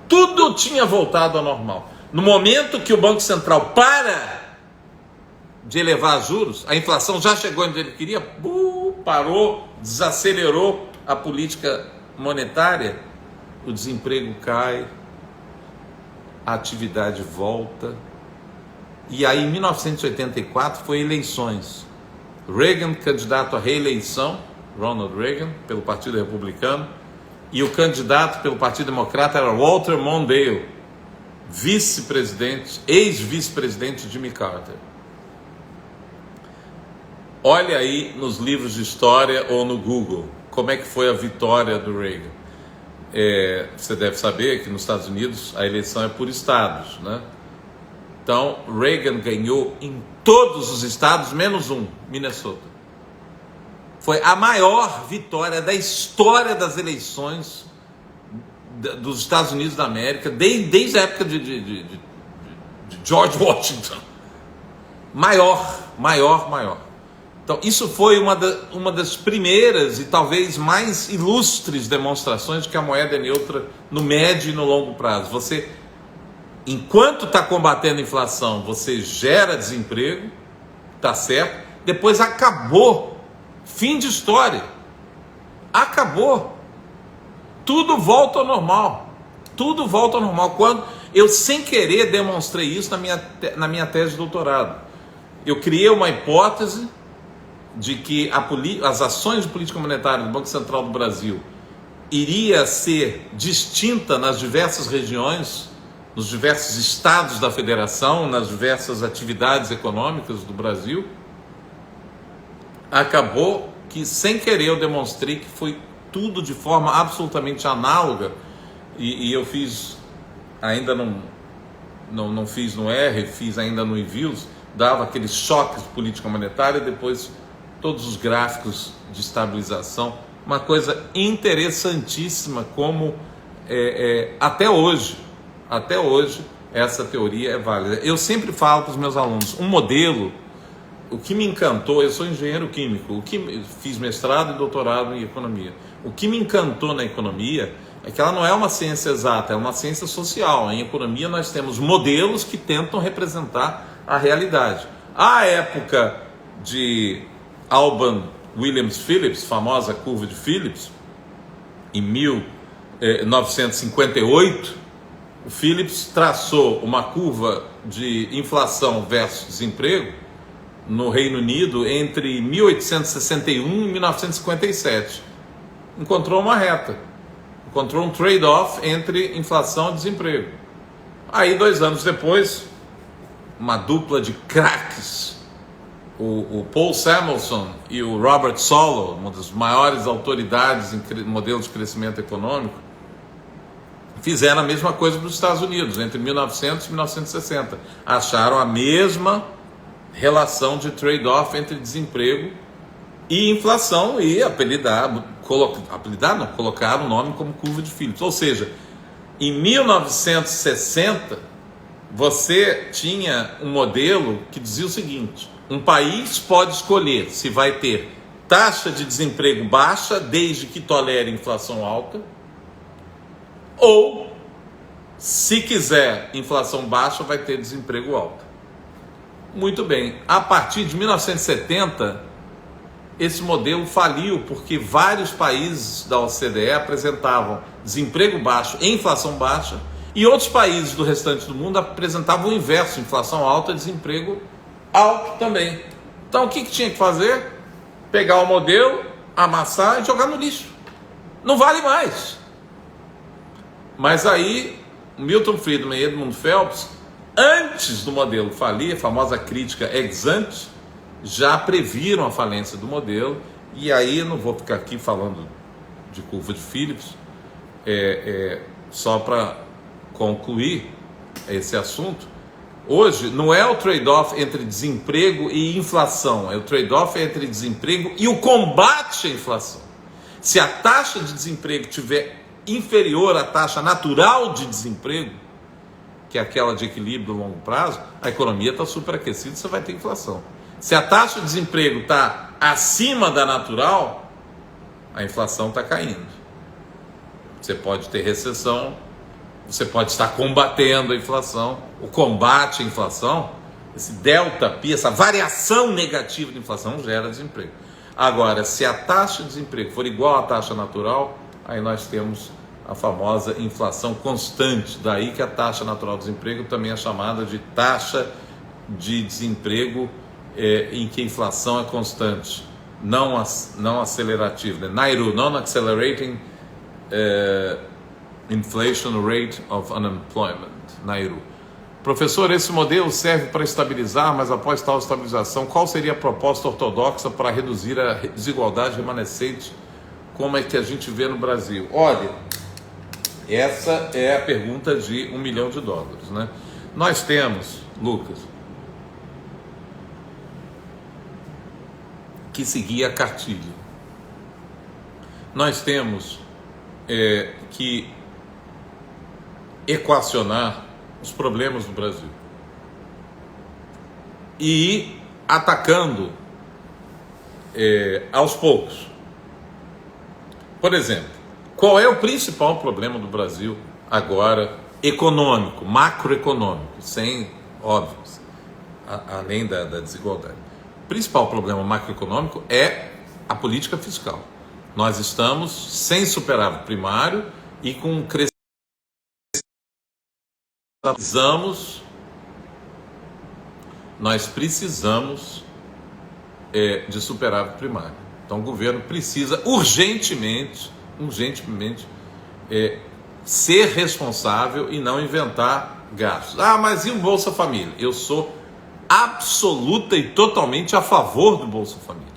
tudo tinha voltado ao normal. No momento que o Banco Central para de elevar juros, a inflação já chegou onde ele queria, parou, desacelerou a política monetária, o desemprego cai, a atividade volta. E aí, em 1984, foi eleições. Reagan, candidato à reeleição, Ronald Reagan, pelo Partido Republicano, e o candidato pelo Partido Democrata era Walter Mondale, vice-presidente, ex-vice-presidente Jimmy Carter. Olha aí nos livros de história ou no Google, como é que foi a vitória do Reagan. Você deve saber que nos Estados Unidos a eleição é por estados, né? Então, Reagan ganhou em todos os estados, menos um, Minnesota. Foi a maior vitória da história das eleições dos Estados Unidos da América, desde a época de George Washington. Maior. Então, isso foi uma das primeiras e talvez mais ilustres demonstrações de que a moeda é neutra no médio e no longo prazo. Enquanto está combatendo a inflação, você gera desemprego, tá certo? Depois acabou, fim de história, acabou, tudo volta ao normal, Quando eu, sem querer, demonstrei isso na minha tese de doutorado, eu criei uma hipótese de que as ações de política monetária do Banco Central do Brasil iria ser distinta nas diversas regiões, nos diversos estados da federação, nas diversas atividades econômicas do Brasil. Acabou que, sem querer, eu demonstrei que foi tudo de forma absolutamente análoga, e eu fiz, ainda não fiz no R, fiz ainda no Envios, dava aqueles choques de política monetária e depois todos os gráficos de estabilização, uma coisa interessantíssima como até hoje essa teoria é válida. Eu sempre falo para os meus alunos, um modelo, o que me encantou, eu sou engenheiro químico, fiz mestrado e doutorado em economia, o que me encantou na economia é que ela não é uma ciência exata, é uma ciência social. Em economia nós temos modelos que tentam representar a realidade. A época de Alban Williams Phillips, famosa curva de Phillips, em 1958, o Phillips traçou uma curva de inflação versus desemprego no Reino Unido entre 1861 e 1957. Encontrou uma reta. encontrou um trade-off entre inflação e desemprego. Aí, 2 anos depois, uma dupla de craques, o Paul Samuelson e o Robert Solow, uma das maiores autoridades em modelo de crescimento econômico, fizeram a mesma coisa para os Estados Unidos, entre 1900 e 1960. Acharam a mesma relação de trade-off entre desemprego e inflação e colocaram o nome como curva de Phillips. Ou seja, em 1960, você tinha um modelo que dizia o seguinte: um país pode escolher se vai ter taxa de desemprego baixa, desde que tolere inflação alta, ou, se quiser inflação baixa, vai ter desemprego alto. Muito bem, a partir de 1970, esse modelo faliu, porque vários países da OCDE apresentavam desemprego baixo e inflação baixa, e outros países do restante do mundo apresentavam o inverso, inflação alta e desemprego alto também. Então o que tinha que fazer? Pegar o modelo, amassar e jogar no lixo. Não vale mais. Mas aí, Milton Friedman e Edmund Phelps, antes do modelo falir, a famosa crítica ex ante, já previram a falência do modelo. E aí, não vou ficar aqui falando de curva de Phillips, só para concluir esse assunto. Hoje não é o trade-off entre desemprego e inflação, é o trade-off entre desemprego e o combate à inflação. Se a taxa de desemprego estiver inferior à taxa natural de desemprego, que é aquela de equilíbrio no longo prazo, a economia está superaquecida, você vai ter inflação. Se a taxa de desemprego está acima da natural, a inflação está caindo. Você pode ter recessão, você pode estar combatendo a inflação. O combate à inflação, esse delta P, essa variação negativa de inflação, gera desemprego. Agora, se a taxa de desemprego for igual à taxa natural, aí nós temos a famosa inflação constante. Daí que a taxa natural de desemprego também é chamada de taxa de desemprego em que a inflação é constante, não acelerativa, né? NAIRU, Non-Accelerating Inflation Rate of Unemployment, NAIRU. Professor, esse modelo serve para estabilizar, mas após tal estabilização, qual seria a proposta ortodoxa para reduzir a desigualdade remanescente, como é que a gente vê no Brasil? Olha, essa é a pergunta de $1 milhão, né? Nós temos, Lucas, que seguir a cartilha. Nós temos que equacionar os problemas do Brasil e ir atacando aos poucos. Por exemplo, qual é o principal problema do Brasil agora, econômico, macroeconômico, sem, óbvio, além da desigualdade? O principal problema macroeconômico é a política fiscal. Nós estamos sem superávit primário e com um crescimento. Nós precisamos de superávit primário. Então o governo precisa urgentemente ser responsável e não inventar gastos. Ah, mas e o Bolsa Família? Eu sou absoluta e totalmente a favor do Bolsa Família.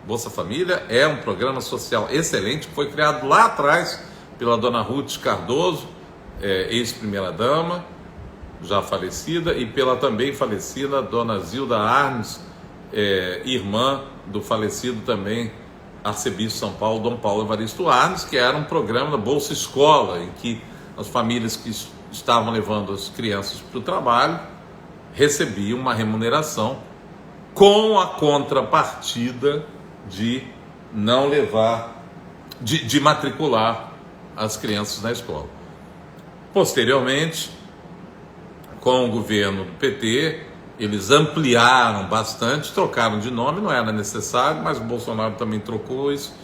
Bolsa Família é um programa social excelente que foi criado lá atrás pela dona Ruth Cardoso, ex-primeira-dama, já falecida, e pela também falecida dona Zilda Arnes, irmã do falecido também arcebispo de São Paulo, Dom Paulo Evaristo Arnes, que era um programa da Bolsa Escola, em que as famílias que estavam levando as crianças para o trabalho recebiam uma remuneração com a contrapartida de não levar, de matricular as crianças na escola. Posteriormente, com o governo do PT, eles ampliaram bastante, trocaram de nome, não era necessário, mas o Bolsonaro também trocou isso.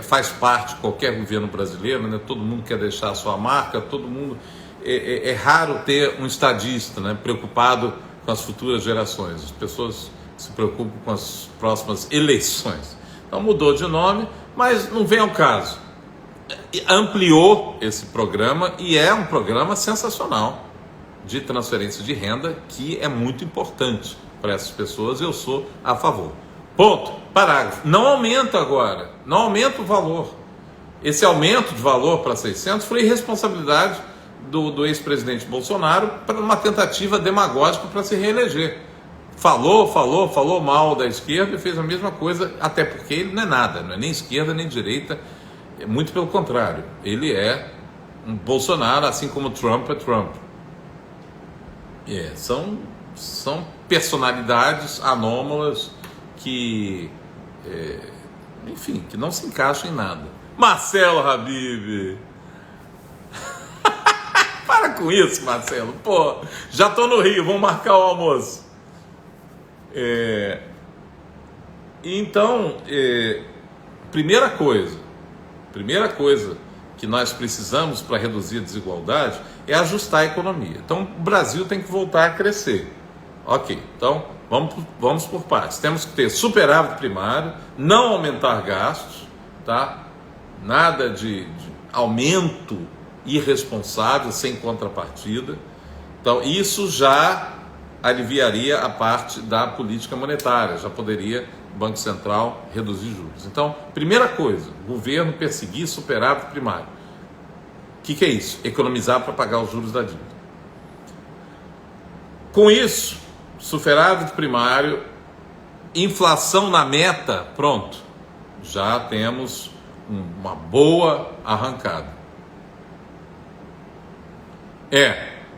Faz parte de qualquer governo brasileiro, né? Todo mundo quer deixar a sua marca, todo mundo... É raro ter um estadista, né, preocupado com as futuras gerações. As pessoas se preocupam com as próximas eleições. Então mudou de nome, mas não vem ao caso. ampliou esse programa e é um programa sensacional de transferência de renda que é muito importante para essas pessoas. Eu sou a favor. Ponto. Parágrafo. Não aumenta agora, não aumenta o valor. Esse aumento de valor para 600 foi irresponsabilidade do ex-presidente Bolsonaro para uma tentativa demagógica para se reeleger. Falou mal da esquerda e fez a mesma coisa, até porque ele não é nada, não é nem esquerda nem direita, é muito pelo contrário. Ele é um Bolsonaro, assim como Trump é Trump. São personalidades anômalas que, enfim, que não se encaixam em nada. Marcelo Habib, para com isso, Marcelo. Pô, já tô no Rio, vamos marcar o almoço. Então, primeira coisa que nós precisamos para reduzir a desigualdade é ajustar a economia. Então, o Brasil tem que voltar a crescer. Ok, então vamos por partes. Temos que ter superávit primário, não aumentar gastos, tá? Nada de aumento irresponsável, sem contrapartida. Então, isso já aliviaria a parte da política monetária, já poderia o Banco Central reduzir juros. Então, primeira coisa, o governo perseguir superávit primário. O que é isso? Economizar para pagar os juros da dívida. Com isso, superávit primário, inflação na meta, pronto, já temos uma boa arrancada.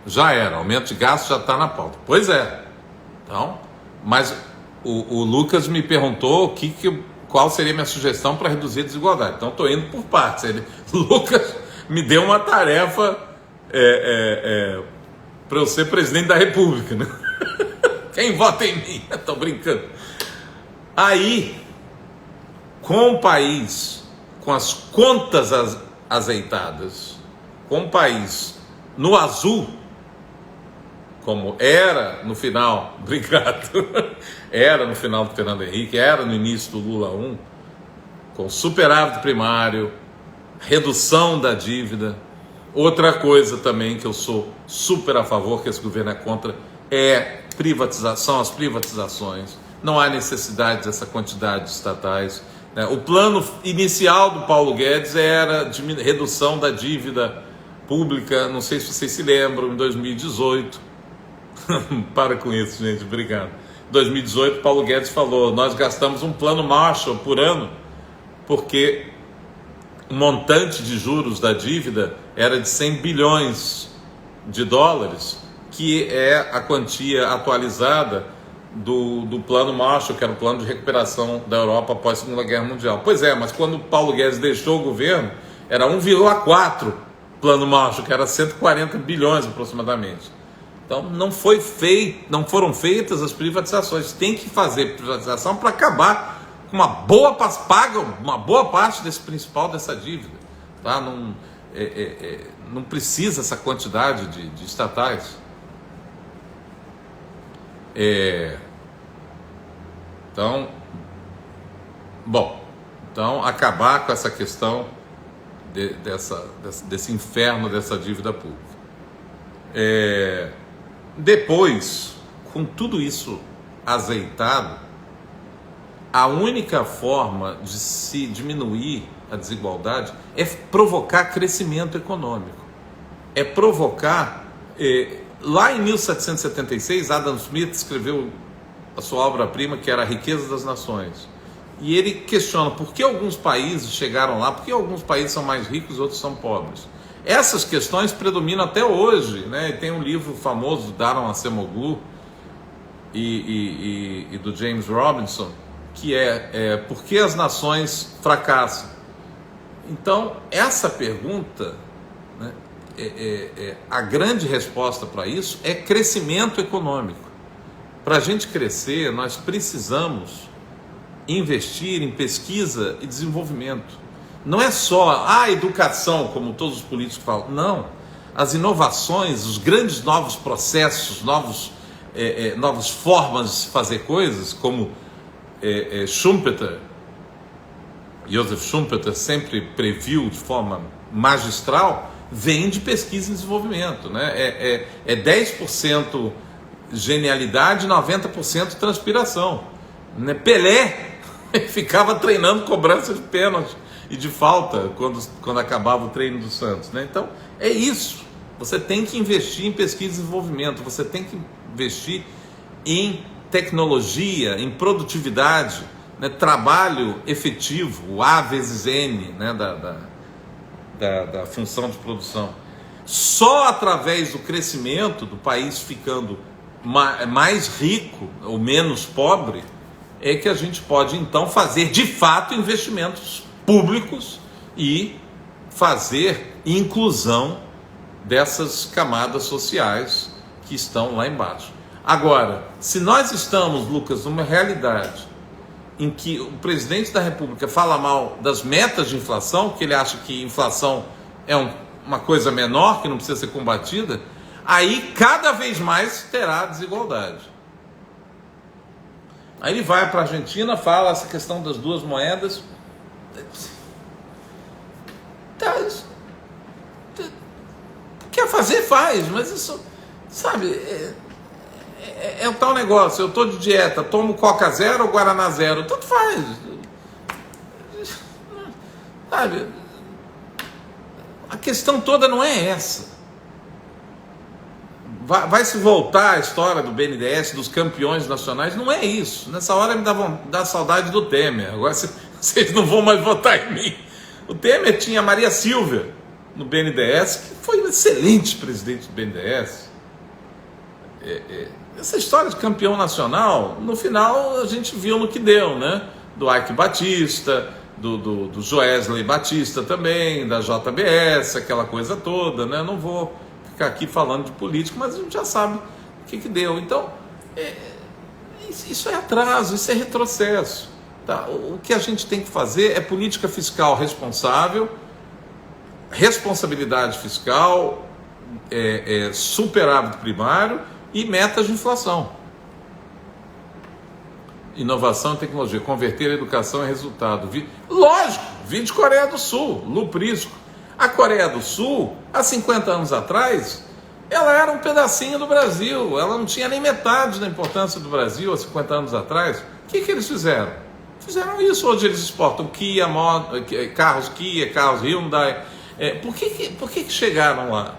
Já era, aumento de gasto já está na pauta. Pois é. Então, mas o Lucas me perguntou qual seria a minha sugestão para reduzir a desigualdade. Então, estou indo por partes. Lucas me deu uma tarefa para eu ser presidente da República, né? Quem vota em mim? Estou brincando. Aí, com o país, com as contas azeitadas, com o país no azul, como era no final, obrigado, era no final do Fernando Henrique, era no início do Lula 1, com superávit primário, redução da dívida. Outra coisa também que eu sou super a favor, que esse governo é contra, é privatização, as privatizações. Não há necessidade dessa quantidade de estatais. O plano inicial do Paulo Guedes era de redução da dívida pública, não sei se vocês se lembram, em 2018. Para com isso, gente, obrigado. Em 2018, Paulo Guedes falou: nós gastamos um plano Marshall por ano, porque o montante de juros da dívida era de 100 bilhões de dólares, que é a quantia atualizada do plano Marshall, que era o plano de recuperação da Europa após a Segunda Guerra Mundial. Pois é, mas quando Paulo Guedes deixou o governo, era 1,4 plano Marshall, que era 140 bilhões aproximadamente. Então não foram feitas as privatizações. Tem que fazer privatização para acabar com uma boa parte desse principal dessa dívida, tá? Não precisa essa quantidade de estatais. Então acabar com essa questão desse inferno dessa dívida pública. Depois, com tudo isso azeitado, a única forma de se diminuir a desigualdade é provocar crescimento econômico. É provocar... lá em 1776, Adam Smith escreveu a sua obra-prima, que era A Riqueza das Nações. E ele questiona por que alguns países chegaram lá, por que alguns países são mais ricos e outros são pobres. Essas questões predominam até hoje, né? Tem um livro famoso do Daron Acemoglu e do James Robinson, que é Por que as nações fracassam? Então, essa pergunta, né, a grande resposta para isso é crescimento econômico. Para a gente crescer, nós precisamos investir em pesquisa e desenvolvimento. Não é só a educação, como todos os políticos falam. Não. As inovações, os grandes novos processos, novas formas de se fazer coisas, como Joseph Schumpeter sempre previu de forma magistral vem de pesquisa e desenvolvimento, né? É 10% genialidade, 90% transpiração, né? Pelé ficava treinando cobrança de pênalti e de falta quando acabava o treino do Santos, né? Então é isso, você tem que investir em pesquisa e desenvolvimento, você tem que investir em tecnologia, em produtividade, né? Trabalho efetivo, o A vezes N, né? da função de produção. Só através do crescimento do país ficando mais rico ou menos pobre é que a gente pode então fazer de fato investimentos públicos e fazer inclusão dessas camadas sociais que estão lá embaixo. Agora, se nós estamos, Lucas, numa realidade em que o presidente da República fala mal das metas de inflação, que ele acha que inflação é uma coisa menor, que não precisa ser combatida, aí cada vez mais terá desigualdade. Aí ele vai para a Argentina, fala essa questão das duas moedas. Quer fazer, faz, mas isso, sabe, é o tal negócio. Eu estou de dieta, tomo Coca zero ou Guaraná zero, tanto faz, sabe? A questão toda não é essa. Vai se voltar a história do BNDES, dos campeões nacionais, não é isso. Nessa hora me dá saudade do Temer. Agora vocês não vão mais votar em mim. O Temer tinha a Maria Silvia no BNDES, que foi um excelente presidente do BNDES. Essa história de campeão nacional, no final a gente viu no que deu, né? Do Ike Batista, do Joesley Batista também, da JBS, aquela coisa toda, né? Não vou ficar aqui falando de política, mas a gente já sabe o que deu. Então, isso é atraso, isso é retrocesso. Tá? O que a gente tem que fazer é política fiscal responsável, responsabilidade fiscal, superávit primário e metas de inflação. Inovação e tecnologia, converter a educação em resultado. Lógico, vim de Coreia do Sul, Lu Prisco. A Coreia do Sul, há 50 anos atrás, ela era um pedacinho do Brasil, ela não tinha nem metade da importância do Brasil há 50 anos atrás. O que eles fizeram? Fizeram isso. Hoje eles exportam Kia, carros Kia, carros Hyundai. Por que chegaram lá?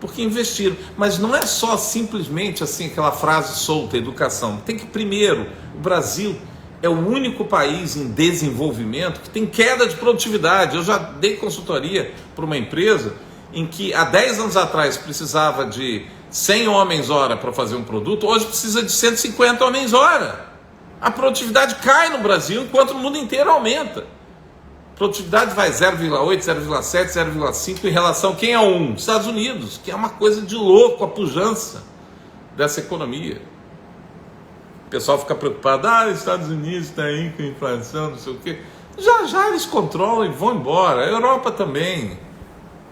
Porque investiram. Mas não é só simplesmente assim aquela frase solta, educação. Tem que primeiro, o Brasil é o único país em desenvolvimento que tem queda de produtividade. Eu já dei consultoria para uma empresa em que há 10 anos atrás precisava de 100 homens-hora para fazer um produto, hoje precisa de 150 homens-hora. A produtividade cai no Brasil, enquanto no mundo inteiro aumenta. A produtividade vai 0,8, 0,7, 0,5 em relação a quem é 1? Estados Unidos, que é uma coisa de louco a pujança dessa economia. O pessoal fica preocupado, os Estados Unidos está aí com inflação, não sei o quê. Já eles controlam e vão embora. A Europa também,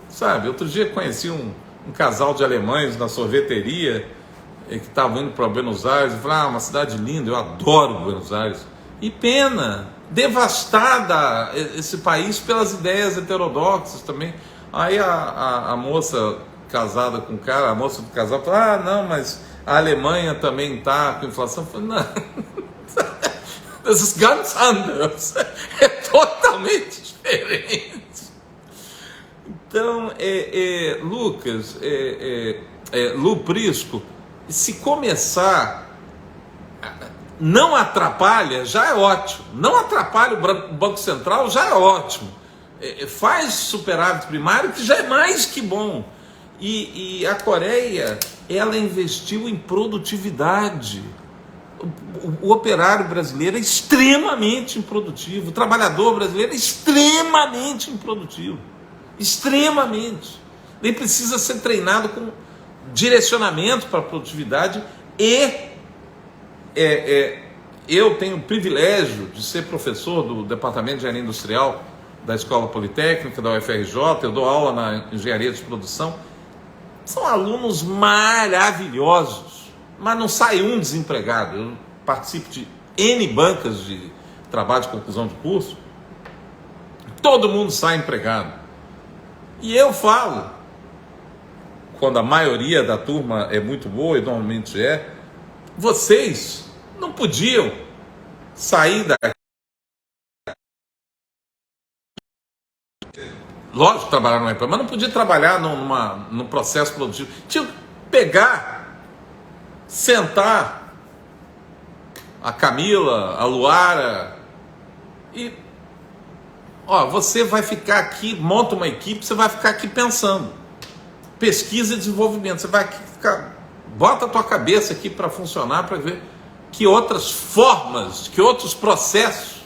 sabe? Outro dia conheci um casal de alemães na sorveteria que estavam indo para Buenos Aires. Eu falei, uma cidade linda, eu adoro Buenos Aires. E pena, devastada esse país pelas ideias heterodoxas também. Aí a moça casada com o cara, a moça do casal falou, não, mas a Alemanha também está com inflação. Eu falei, não, das ist ganz anders, é totalmente diferente. Então, Lucas, Lu Prisco, se começar, não atrapalha, já é ótimo. Não atrapalha o Banco Central, já é ótimo. Faz superávit primário, que já é mais que bom. E a Coreia, ela investiu em produtividade. O operário brasileiro é extremamente improdutivo. O trabalhador brasileiro é extremamente improdutivo. Extremamente. Ele precisa ser treinado com direcionamento para a produtividade. Eu tenho o privilégio de ser professor do Departamento de Engenharia Industrial da Escola Politécnica, da UFRJ. Eu dou aula na Engenharia de Produção. São alunos maravilhosos, mas não sai um desempregado. Eu participo de N bancas de trabalho de conclusão de curso. Todo mundo sai empregado. E eu falo, quando a maioria da turma é muito boa, e normalmente é, vocês não podiam sair da... Lógico, trabalhar numa empresa, mas não podia trabalhar num processo produtivo. Tinha que pegar, sentar, a Camila, a Luara, e, ó, você vai ficar aqui, monta uma equipe, você vai ficar aqui pensando. Pesquisa e desenvolvimento, você vai ficar, bota a tua cabeça aqui para funcionar, para ver que outras formas, que outros processos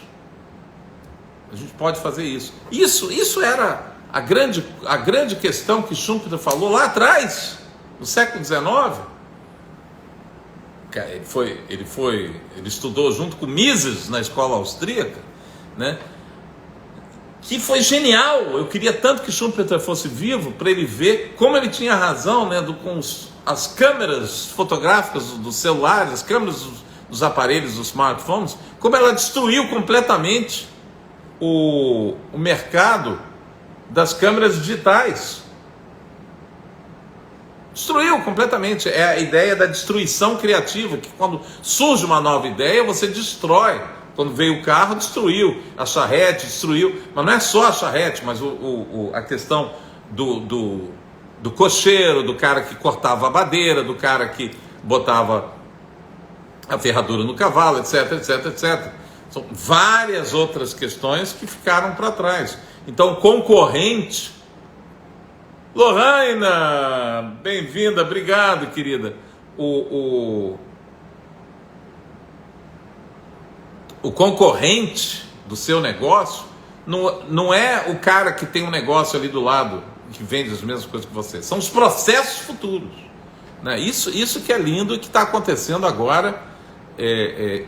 a gente pode fazer isso. Isso era a grande questão que Schumpeter falou lá atrás, no século XIX. Ele estudou junto com Mises na escola austríaca, né? Que foi genial. Eu queria tanto que Schumpeter fosse vivo para ele ver como ele tinha razão, né, com as câmeras fotográficas dos celulares, as câmeras dos aparelhos, dos smartphones, como ela destruiu completamente o mercado das câmeras digitais. Destruiu completamente. É a ideia da destruição criativa, que quando surge uma nova ideia, você destrói. Quando veio o carro, destruiu. A charrete destruiu. Mas não é só a charrete, mas a questão do cocheiro, do cara que cortava a madeira, do cara que botava a ferradura no cavalo, etc, etc, etc. São várias outras questões que ficaram para trás. Então, concorrente... Lohana, bem-vinda, obrigado, querida. O concorrente do seu negócio não é o cara que tem um negócio ali do lado, que vende as mesmas coisas que você. São os processos futuros, né? Isso que é lindo e que está acontecendo agora,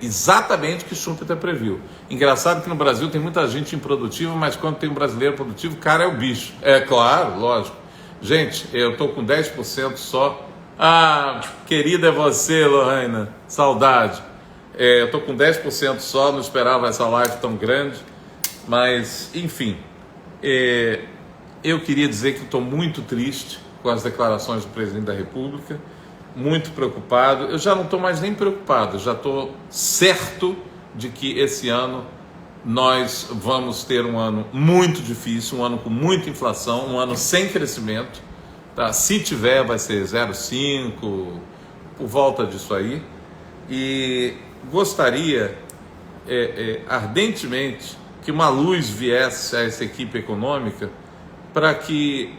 exatamente o que Schumpeter previu. Engraçado que no Brasil tem muita gente improdutiva, mas quando tem um brasileiro produtivo, o cara é o bicho. É claro, lógico. Gente, eu estou com 10% só. Ah, querida é você, Lohana, saudade. Eu estou com 10% só, não esperava essa live tão grande, mas, enfim, eu queria dizer que estou muito triste com as declarações do presidente da República, muito preocupado. Eu já não estou mais nem preocupado, já estou certo de que esse ano nós vamos ter um ano muito difícil, um ano com muita inflação, um ano sem crescimento, tá? Se tiver, vai ser 0,5, por volta disso aí. E gostaria ardentemente que uma luz viesse a essa equipe econômica para que...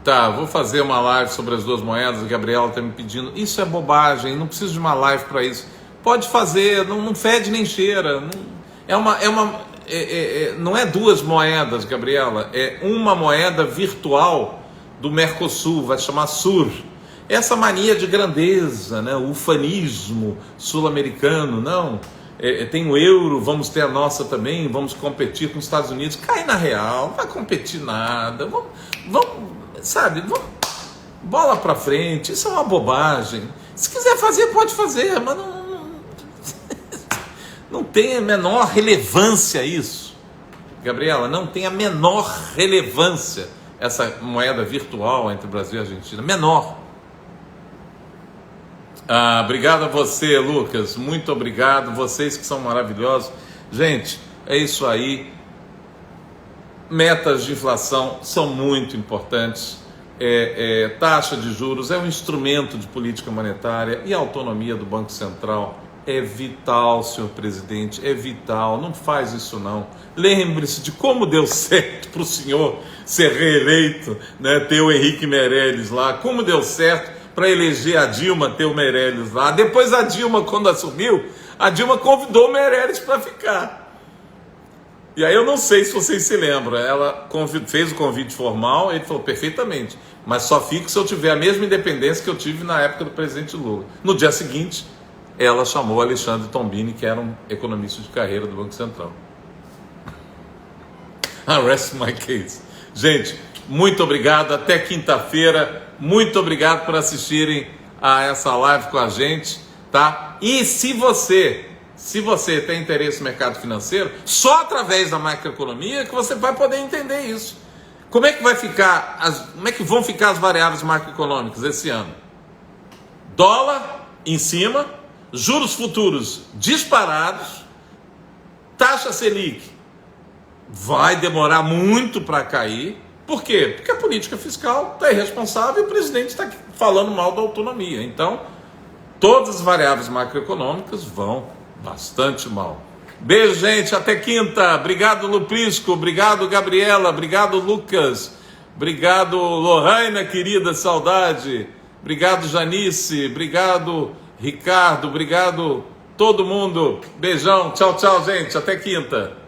Tá, vou fazer uma live sobre as duas moedas, a Gabriela está me pedindo. Isso é bobagem, não preciso de uma live para isso. Pode fazer, não fede nem cheira. Não é duas moedas, Gabriela, é uma moeda virtual do Mercosul, vai chamar SUR. Essa mania de grandeza, né, o ufanismo sul-americano, não, tem o euro, vamos ter a nossa também, vamos competir com os Estados Unidos. Cai na real, não vai competir nada, vamos, bola para frente, isso é uma bobagem. Se quiser fazer, pode fazer, mas não tem a menor relevância isso. Gabriela, não tem a menor relevância essa moeda virtual entre Brasil e Argentina, menor. Obrigado a você, Lucas, muito obrigado, vocês que são maravilhosos. Gente, é isso aí. Metas de inflação são muito importantes. Taxa de juros é um instrumento de política monetária e a autonomia do Banco Central é vital, senhor presidente, é vital. Não faz isso não. Lembre-se de como deu certo para o senhor ser reeleito, né, ter o Henrique Meirelles lá, como deu certo para eleger a Dilma, ter o Meirelles lá. Depois a Dilma, quando assumiu, a Dilma convidou o Meirelles para ficar. E aí eu não sei se vocês se lembram, ela fez o convite formal, ele falou perfeitamente, mas só fico se eu tiver a mesma independência que eu tive na época do presidente Lula. No dia seguinte, ela chamou Alexandre Tombini, que era um economista de carreira do Banco Central. Rest my case. Gente, muito obrigado, até quinta-feira. Muito obrigado por assistirem a essa live com a gente, tá? E se você Se você tem interesse no mercado financeiro, só através da macroeconomia que você vai poder entender isso. Como é que como é que vão ficar as variáveis macroeconômicas esse ano? Dólar em cima, juros futuros disparados, taxa Selic vai demorar muito para cair. Por quê? Porque a política fiscal está irresponsável e o presidente está falando mal da autonomia. Então, todas as variáveis macroeconômicas vão bastante mal. Beijo, gente. Até quinta. Obrigado, Luprisco. Obrigado, Gabriela. Obrigado, Lucas. Obrigado, Lohana, querida, saudade. Obrigado, Janice. Obrigado, Ricardo. Obrigado, todo mundo. Beijão. Tchau, tchau, gente. Até quinta.